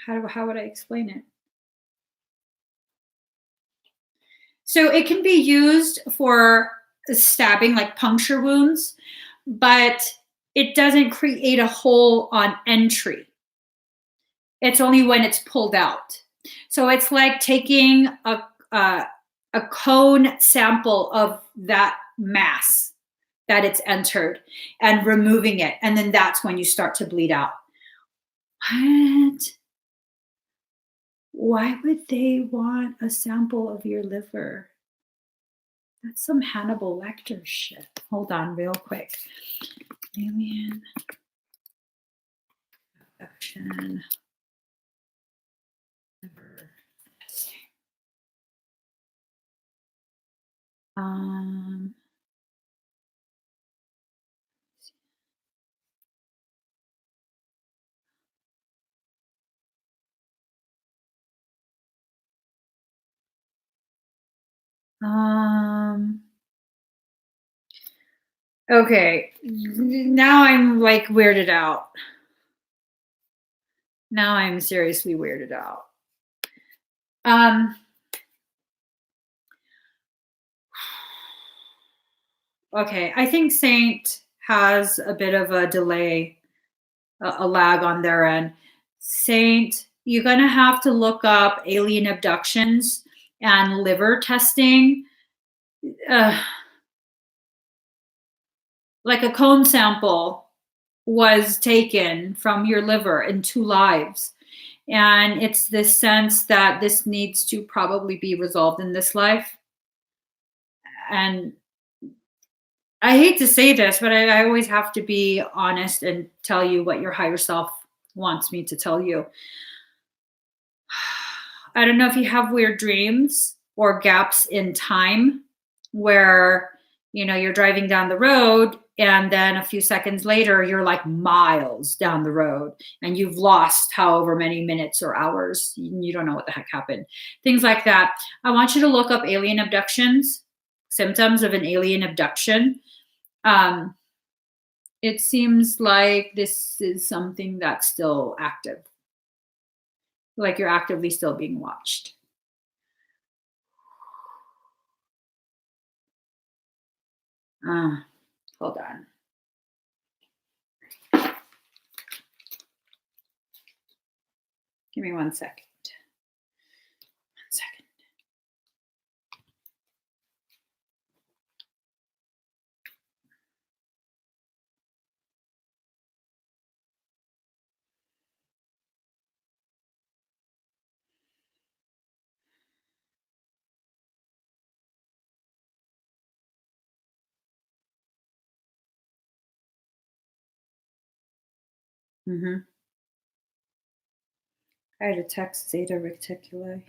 would I explain it? So it can be used for stabbing, like puncture wounds, but it doesn't create a hole on entry. It's only when it's pulled out. So it's like taking a cone sample of that mass that it's entered and removing it. And then that's when you start to bleed out. What? Why would they want a sample of your liver? That's some Hannibal Lecter shit. Hold on real quick. Alien affection liver testing. Um, um, Okay. Now I'm like weirded out. Now I'm seriously weirded out. Okay, I think Saint has a bit of a delay, a lag on their end. Saint, you're gonna have to look up alien abductions and liver testing. Uh, like a cone sample was taken from your liver in 2 lives. And it's this sense that this needs to probably be resolved in this life. And I hate to say this, but I always have to be honest and tell you what your higher self wants me to tell you. I don't know if you have weird dreams or gaps in time where, you're driving down the road and then a few seconds later you're like miles down the road and you've lost however many minutes or hours. You don't know what the heck happened. Things like that. I want you to look up alien abductions, symptoms of an alien abduction. It seems like this is something that's still active, like you're actively still being watched. Hold on. Give me 1 second. 1 second. I had to text Zeta Reticuli.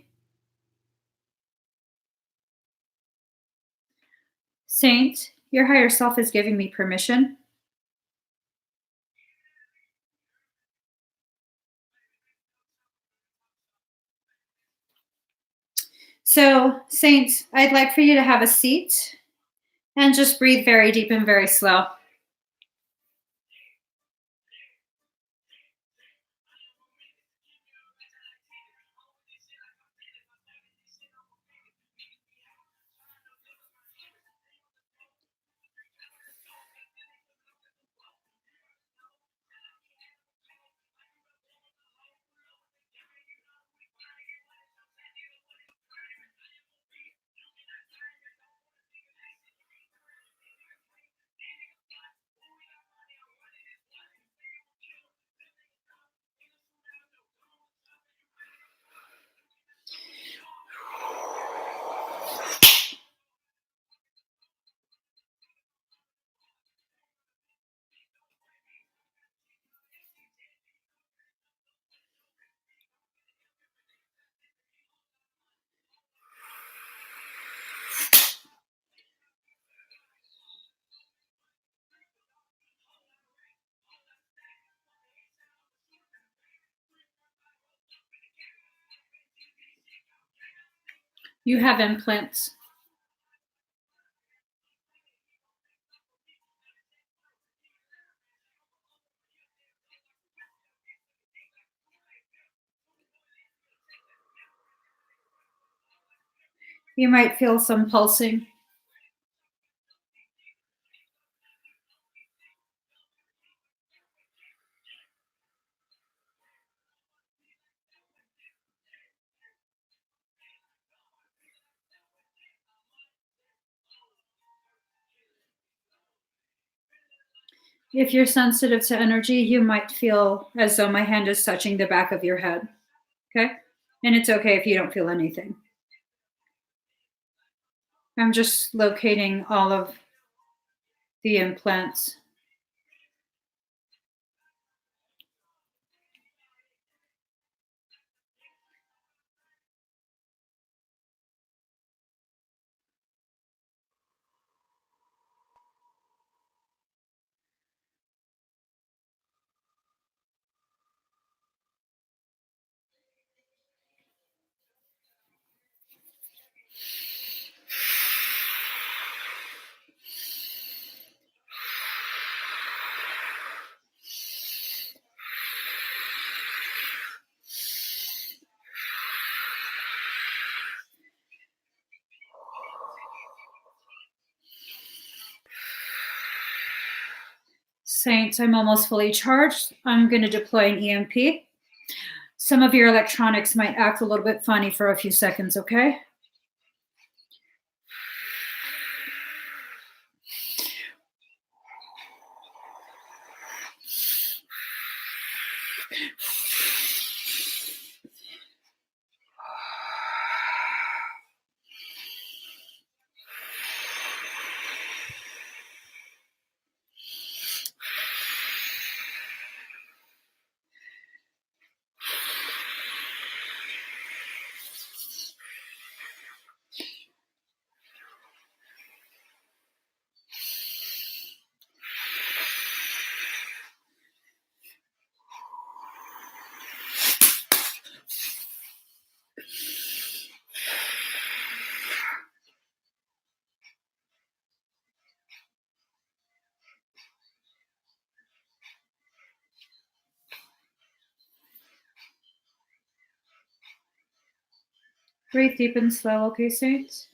Saint, your higher self is giving me permission. So, Saint, I'd like for you to have a seat and just breathe very deep and very slow. You have implants. You might feel some pulsing. If you're sensitive to energy, you might feel as though my hand is touching the back of your head. Okay? And it's okay if you don't feel anything. I'm just locating all of the implants. Saints, I'm almost fully charged. I'm going to deploy an EMP. Some of your electronics might act a little bit funny for a few seconds, okay? Breathe deep and slow, okay, Saints?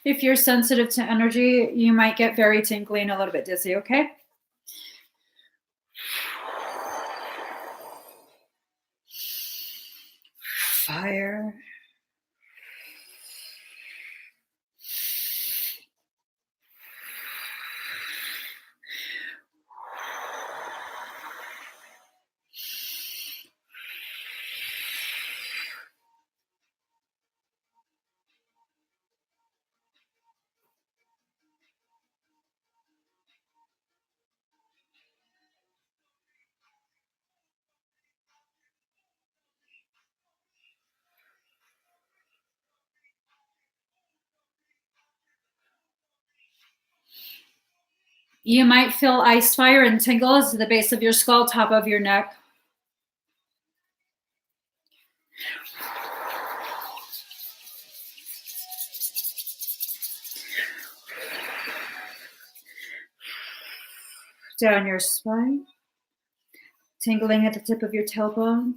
If you're sensitive to energy, you might get very tingly and a little bit dizzy, okay? Fire. You might feel ice fire and tingles at the base of your skull, top of your neck. Down your spine, tingling at the tip of your tailbone,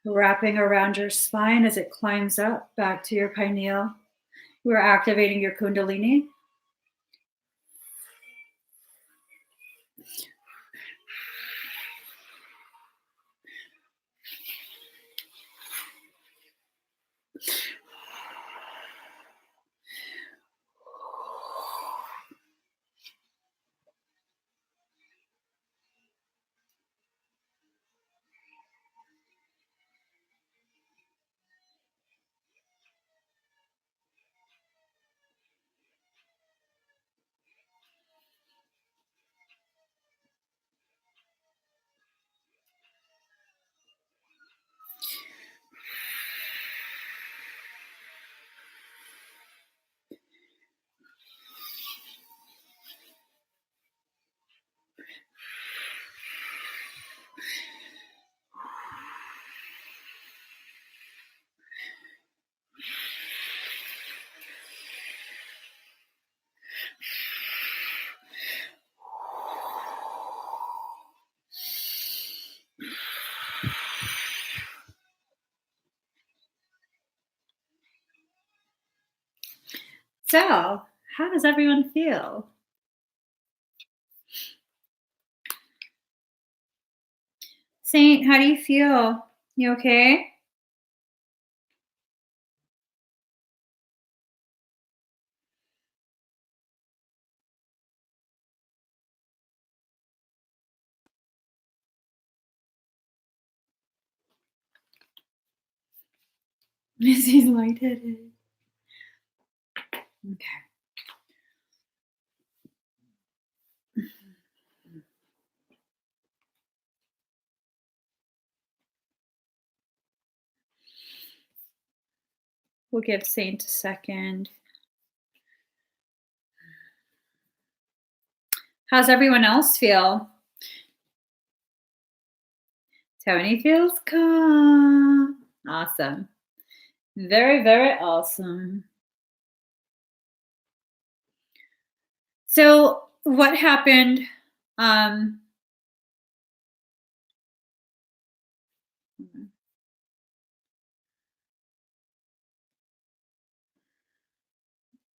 wrapping around your spine as it climbs up back to your pineal. We're activating your kundalini. So, how does everyone feel? Saint, how do you feel? You okay? Missy's lightheaded. Okay. We'll give Saint a second. How's everyone else feel? Tony feels calm. Awesome. Very, very awesome. So what happened?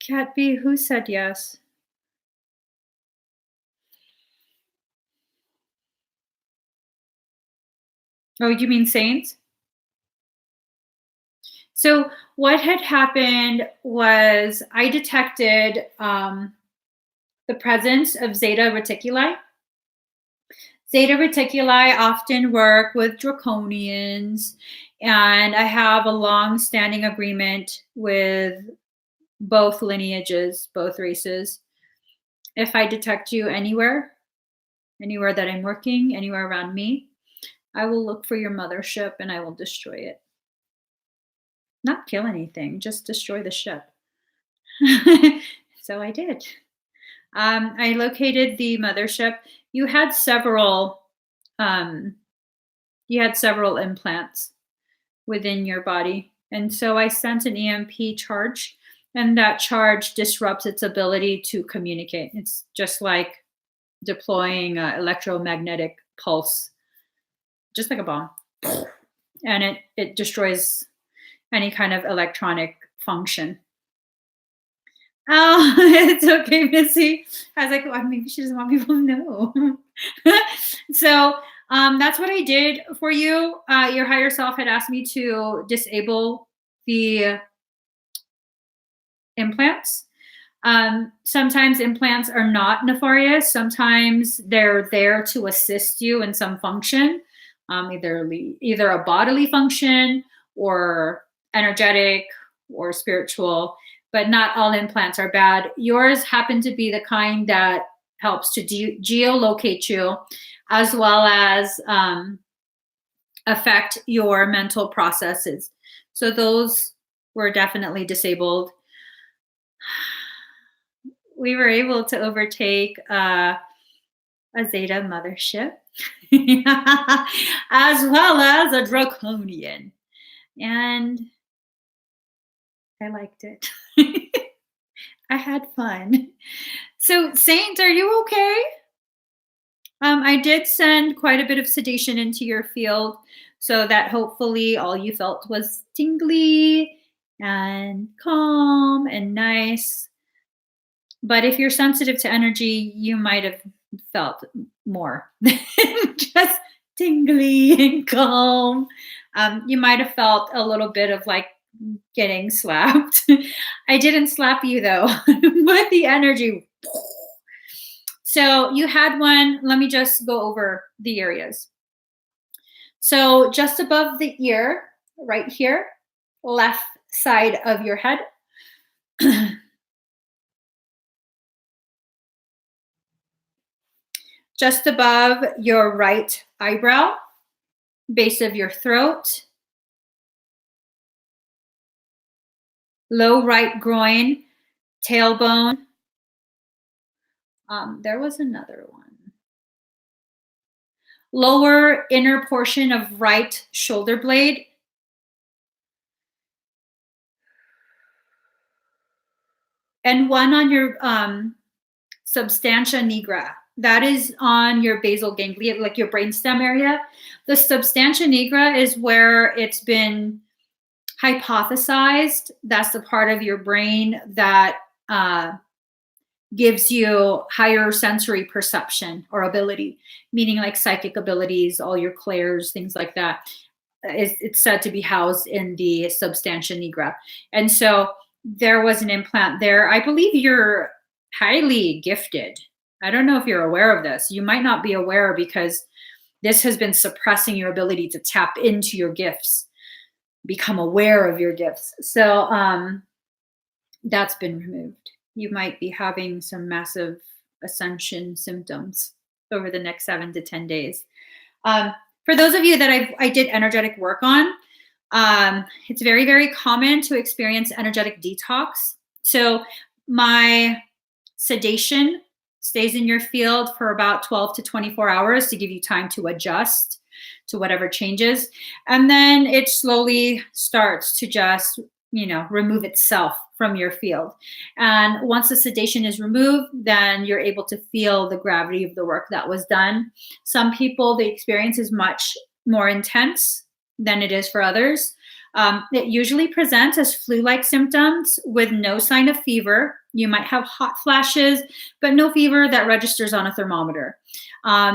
Cat B, who said yes? Oh, you mean Saints? So what had happened was I detected the presence of zeta reticuli. Zeta reticuli often work with draconians, and I have a long-standing agreement with both lineages, both races. If I detect you anywhere that I'm working, anywhere around me, I will look for your mothership and I will destroy it. Not kill anything, just destroy the ship. So I did. I located the mothership. You had several implants within your body. And so I sent an EMP charge, and that charge disrupts its ability to communicate. It's just like deploying an electromagnetic pulse, just like a bomb. And it destroys any kind of electronic function. Oh, it's okay, Missy. I was like, well, maybe she doesn't want people to know. So that's what I did for you. Your higher self had asked me to disable the implants. Sometimes implants are not nefarious. Sometimes they're there to assist you in some function, either a bodily function or energetic or spiritual, but not all implants are bad. Yours happen to be the kind that helps to geolocate you, as well as affect your mental processes. So those were definitely disabled. We were able to overtake a Zeta mothership, as well as a draconian. And I liked it. I had fun. So, Saint, are you okay? I did send quite a bit of sedation into your field so that hopefully all you felt was tingly and calm and nice. But if you're sensitive to energy, you might have felt more than just tingly and calm. You might have felt a little bit of like getting slapped. I didn't slap you though, but the energy. So you had one. Let me just go over the areas. So just above the ear, right here, left side of your head. Just above your right eyebrow, base of your throat, low right groin, tailbone. There was another one. Lower inner portion of right shoulder blade. And one on your substantia nigra. That is on your basal ganglia, like your brainstem area. The substantia nigra is where it's been hypothesized that's the part of your brain that gives you higher sensory perception or ability, meaning like psychic abilities, all your clairs, things like that. It's said to be housed in the substantia nigra. And so there was an implant there. I believe you're highly gifted. I don't know if you're aware of this. You might not be aware because this has been suppressing your ability to tap into your gifts, become aware of your gifts. So that's been removed. You might be having some massive ascension symptoms over the next 7 to 10 days. For those of you that I did energetic work on, it's very, very common to experience energetic detox. So my sedation stays in your field for about 12 to 24 hours to give you time to adjust to whatever changes. And then it slowly starts to just, remove itself from your field. And once the sedation is removed, then you're able to feel the gravity of the work that was done. Some people, the experience is much more intense than it is for others. It usually presents as flu-like symptoms with no sign of fever. You might have hot flashes, but no fever that registers on a thermometer.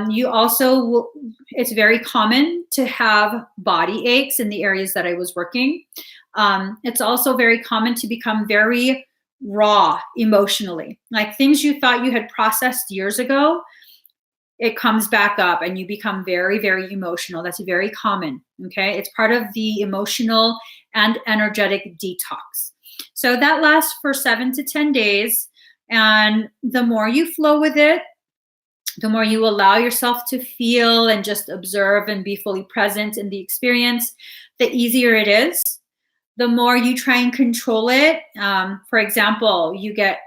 You also it's very common to have body aches in the areas that I was working. It's also very common to become very raw emotionally, like things you thought you had processed years ago. It comes back up and you become very, very emotional. That's very common. Okay. It's part of the emotional and energetic detox. So that lasts for 7 to 10 days. And the more you flow with it, the more you allow yourself to feel and just observe and be fully present in the experience, the easier it is. The more you try and control it. For example, you get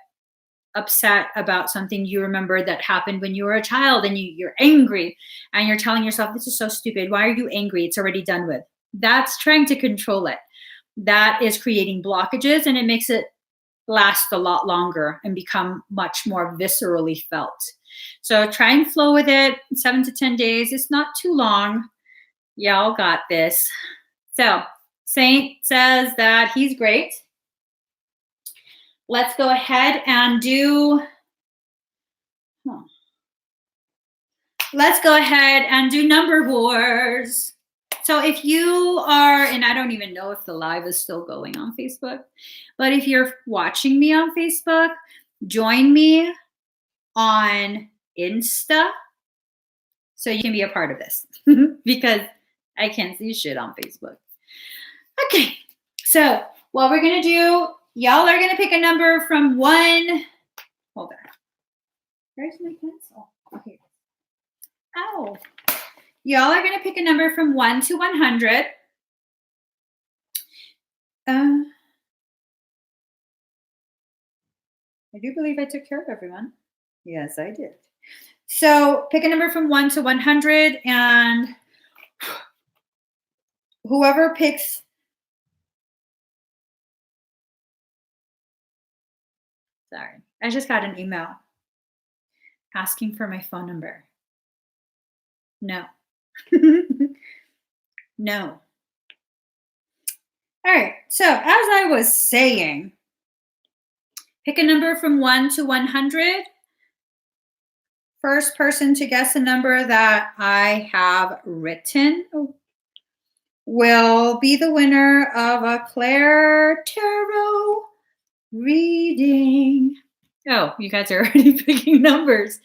upset about something you remember that happened when you were a child and you're angry and you're telling yourself, this is so stupid. Why are you angry? It's already done with. That's trying to control it. That is creating blockages and it makes it last a lot longer and become much more viscerally felt. So try and flow with it. 7 to 10 days. It's not too long. Y'all got this. So Saint says that he's great. Let's go ahead and do, number wars. So if you are, and I don't even know if the live is still going on Facebook, but if you're watching me on Facebook, join me on Insta so you can be a part of this because I can't see shit on Facebook. Okay, so what we're going to do, y'all are going to pick a number from 1. Hold on. Where's my pencil? Okay. Ow. Y'all are going to pick a number from 1 to 100. I do believe I took care of everyone. Yes, I did. So pick a number from 1 to 100, and whoever picks. Sorry, I just got an email asking for my phone number. No. No. All right, so as I was saying, pick a number from 1 to 100. First person to guess a number that I have written will be the winner of a Claire Tarot reading. Oh, you guys are already picking numbers.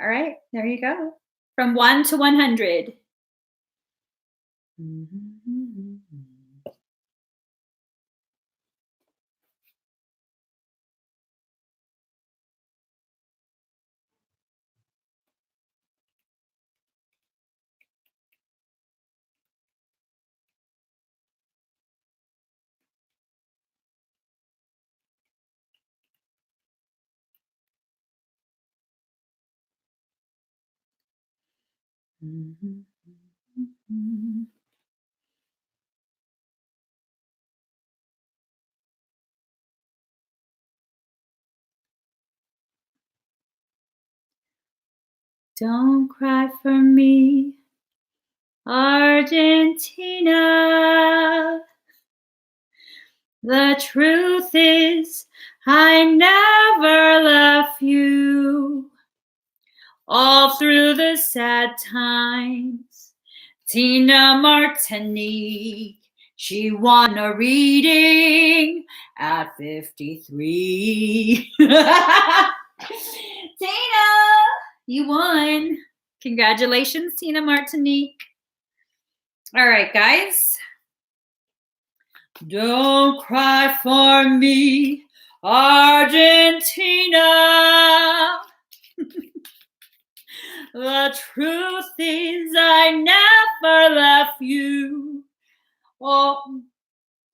All right, there you go. From 1 to 100. Don't cry for me, Argentina. The truth is, I never left you all through the sad times. Tina Martinique, she won a reading at 53. Tina, you won. Congratulations, Tina Martinique. All right, guys. Don't cry for me, Argentina. The truth is I never left you all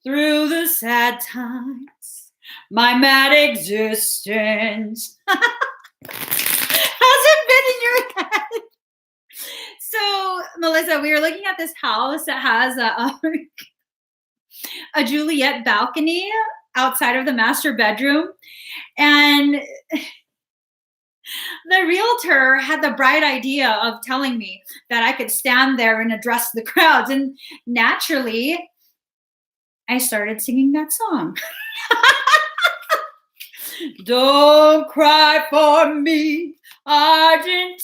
through the sad times. My mad existence hasn't been in your head. So, Melissa, we were looking at this house that has a Juliet balcony outside of the master bedroom. And the realtor had the bright idea of telling me that I could stand there and address the crowds. And naturally, I started singing that song. Don't cry for me, Argentina.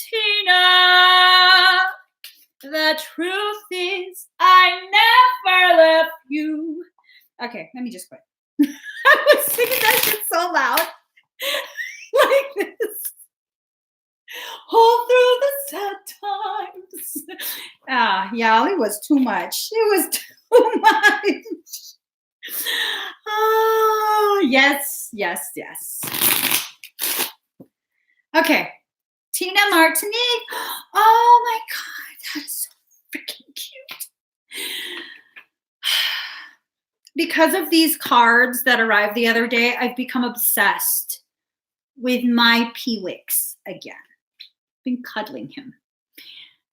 The truth is I never left you. Okay, let me just quit. I was singing that shit so loud. Like this. All through the sad times. Yeah, it was too much. It was too much. Oh, yes, yes, yes. Okay, Tina Martinique. Oh my God, that is so freaking cute. Because of these cards that arrived the other day, I've become obsessed with my Pewix again. Been cuddling him.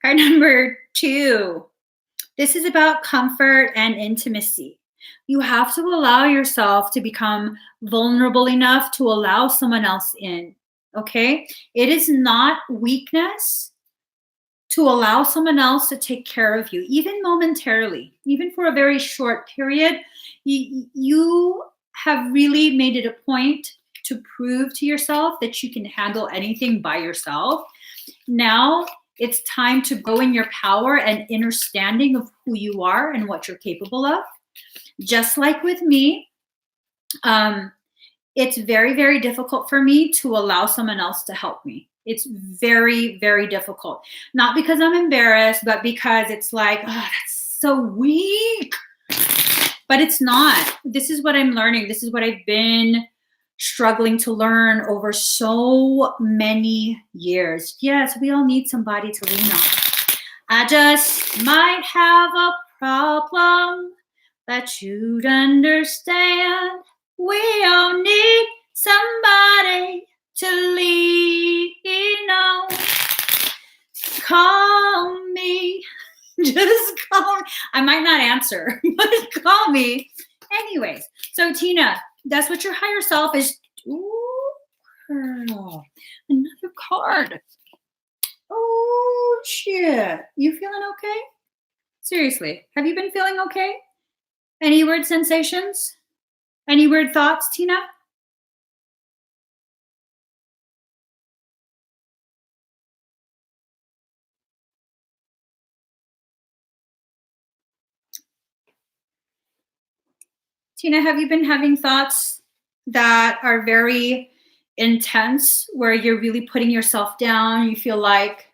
Card number 2. This is about comfort and intimacy. You have to allow yourself to become vulnerable enough to allow someone else in, okay? It is not weakness to allow someone else to take care of you, even momentarily, even for a very short period. You have really made it a point to prove to yourself that you can handle anything by yourself. Now it's time to go in your power and understanding of who you are and what you're capable of. Just like with me, it's very, very difficult for me to allow someone else to help me. It's very, very difficult. Not because I'm embarrassed, but because it's like, oh, that's so weak. But it's not. This is what I'm learning. This is what I've been struggling to learn over so many years. Yes, we all need somebody to lean on. I just might have a problem that you'd understand. We all need somebody to lean on. Call me. Just call me. I might not answer, but call me. Anyways, so Tina, that's what your higher self is. Ooh, girl. Another card. Oh, shit. You feeling okay? Seriously, have you been feeling okay? Any weird sensations? Any weird thoughts, Tina? Tina, have you been having thoughts that are very intense, where you're really putting yourself down? You feel like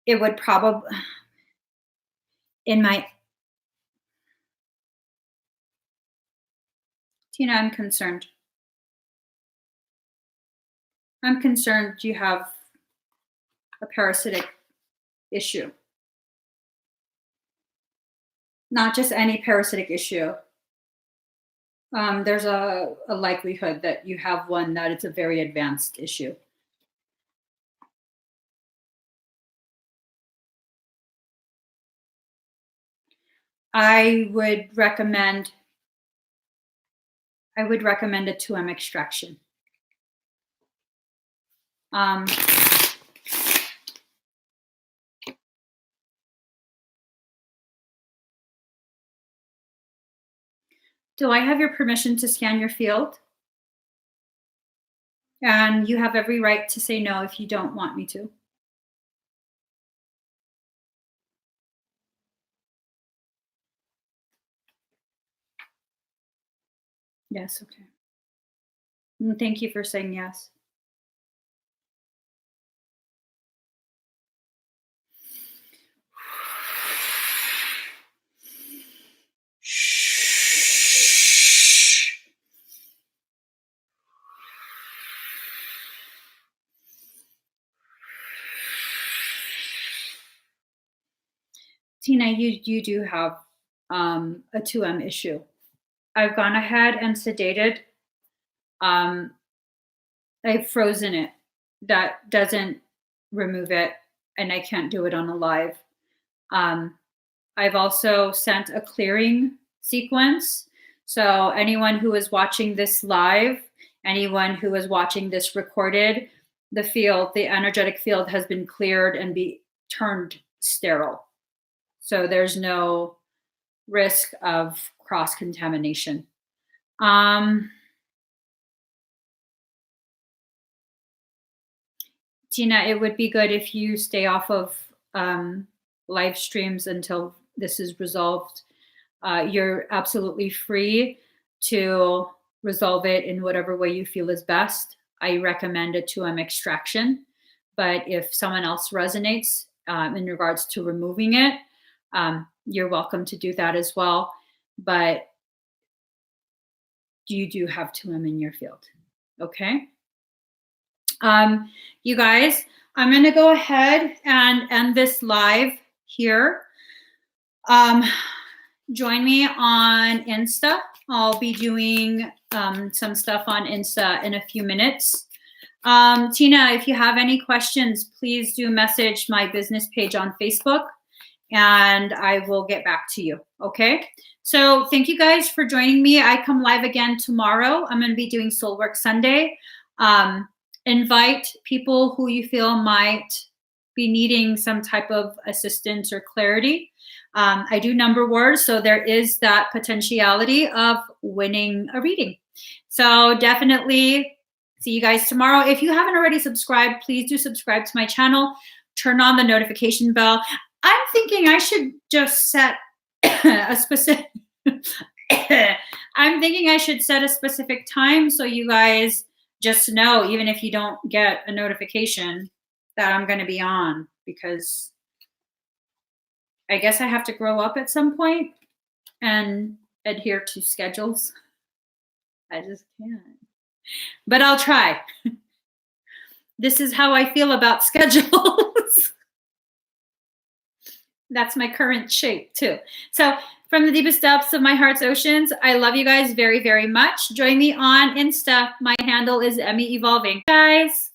it would probably, Tina, I'm concerned. I'm concerned you have a parasitic issue. Not just any parasitic issue. There's a likelihood that you have one that it's a very advanced issue. I would recommend a 2M extraction. Do I have your permission to scan your field? And you have every right to say no if you don't want me to. Yes, okay. And thank you for saying yes. Tina, you do have a 2M issue. I've gone ahead and sedated. I've frozen it. That doesn't remove it, and I can't do it on a live. I've also sent a clearing sequence. So anyone who is watching this live, anyone who is watching this recorded, the energetic field has been cleared and be turned sterile. So there's no risk of cross-contamination. Tina, it would be good if you stay off of live streams until this is resolved. You're absolutely free to resolve it in whatever way you feel is best. I recommend a 2M extraction, but if someone else resonates in regards to removing it, you're welcome to do that as well. But you do have 2M in your field, okay? You guys, I'm going to go ahead and end this live here. Join me on Insta. I'll be doing some stuff on Insta in a few minutes. Tina, if you have any questions, please do message my business page on Facebook and I will get back to you, okay? So thank you guys for joining me. I come live again tomorrow. I'm going to be doing Soul Work Sunday. Invite people who you feel might be needing some type of assistance or clarity. I do number words, so there is that potentiality of winning a reading. So definitely see you guys tomorrow. If you haven't already subscribed, please do subscribe to my channel. Turn on the notification bell. I'm thinking I should just set a specific I'm thinking I should set a specific time so you guys just know, even if you don't get a notification, that I'm going to be on, because I guess I have to grow up at some point and adhere to schedules. I just can't. But I'll try. This is how I feel about schedules. That's my current shape too. So from the deepest depths of my heart's oceans, I love you guys very, very much. Join me on Insta. My handle is Emmy Evolving. Guys.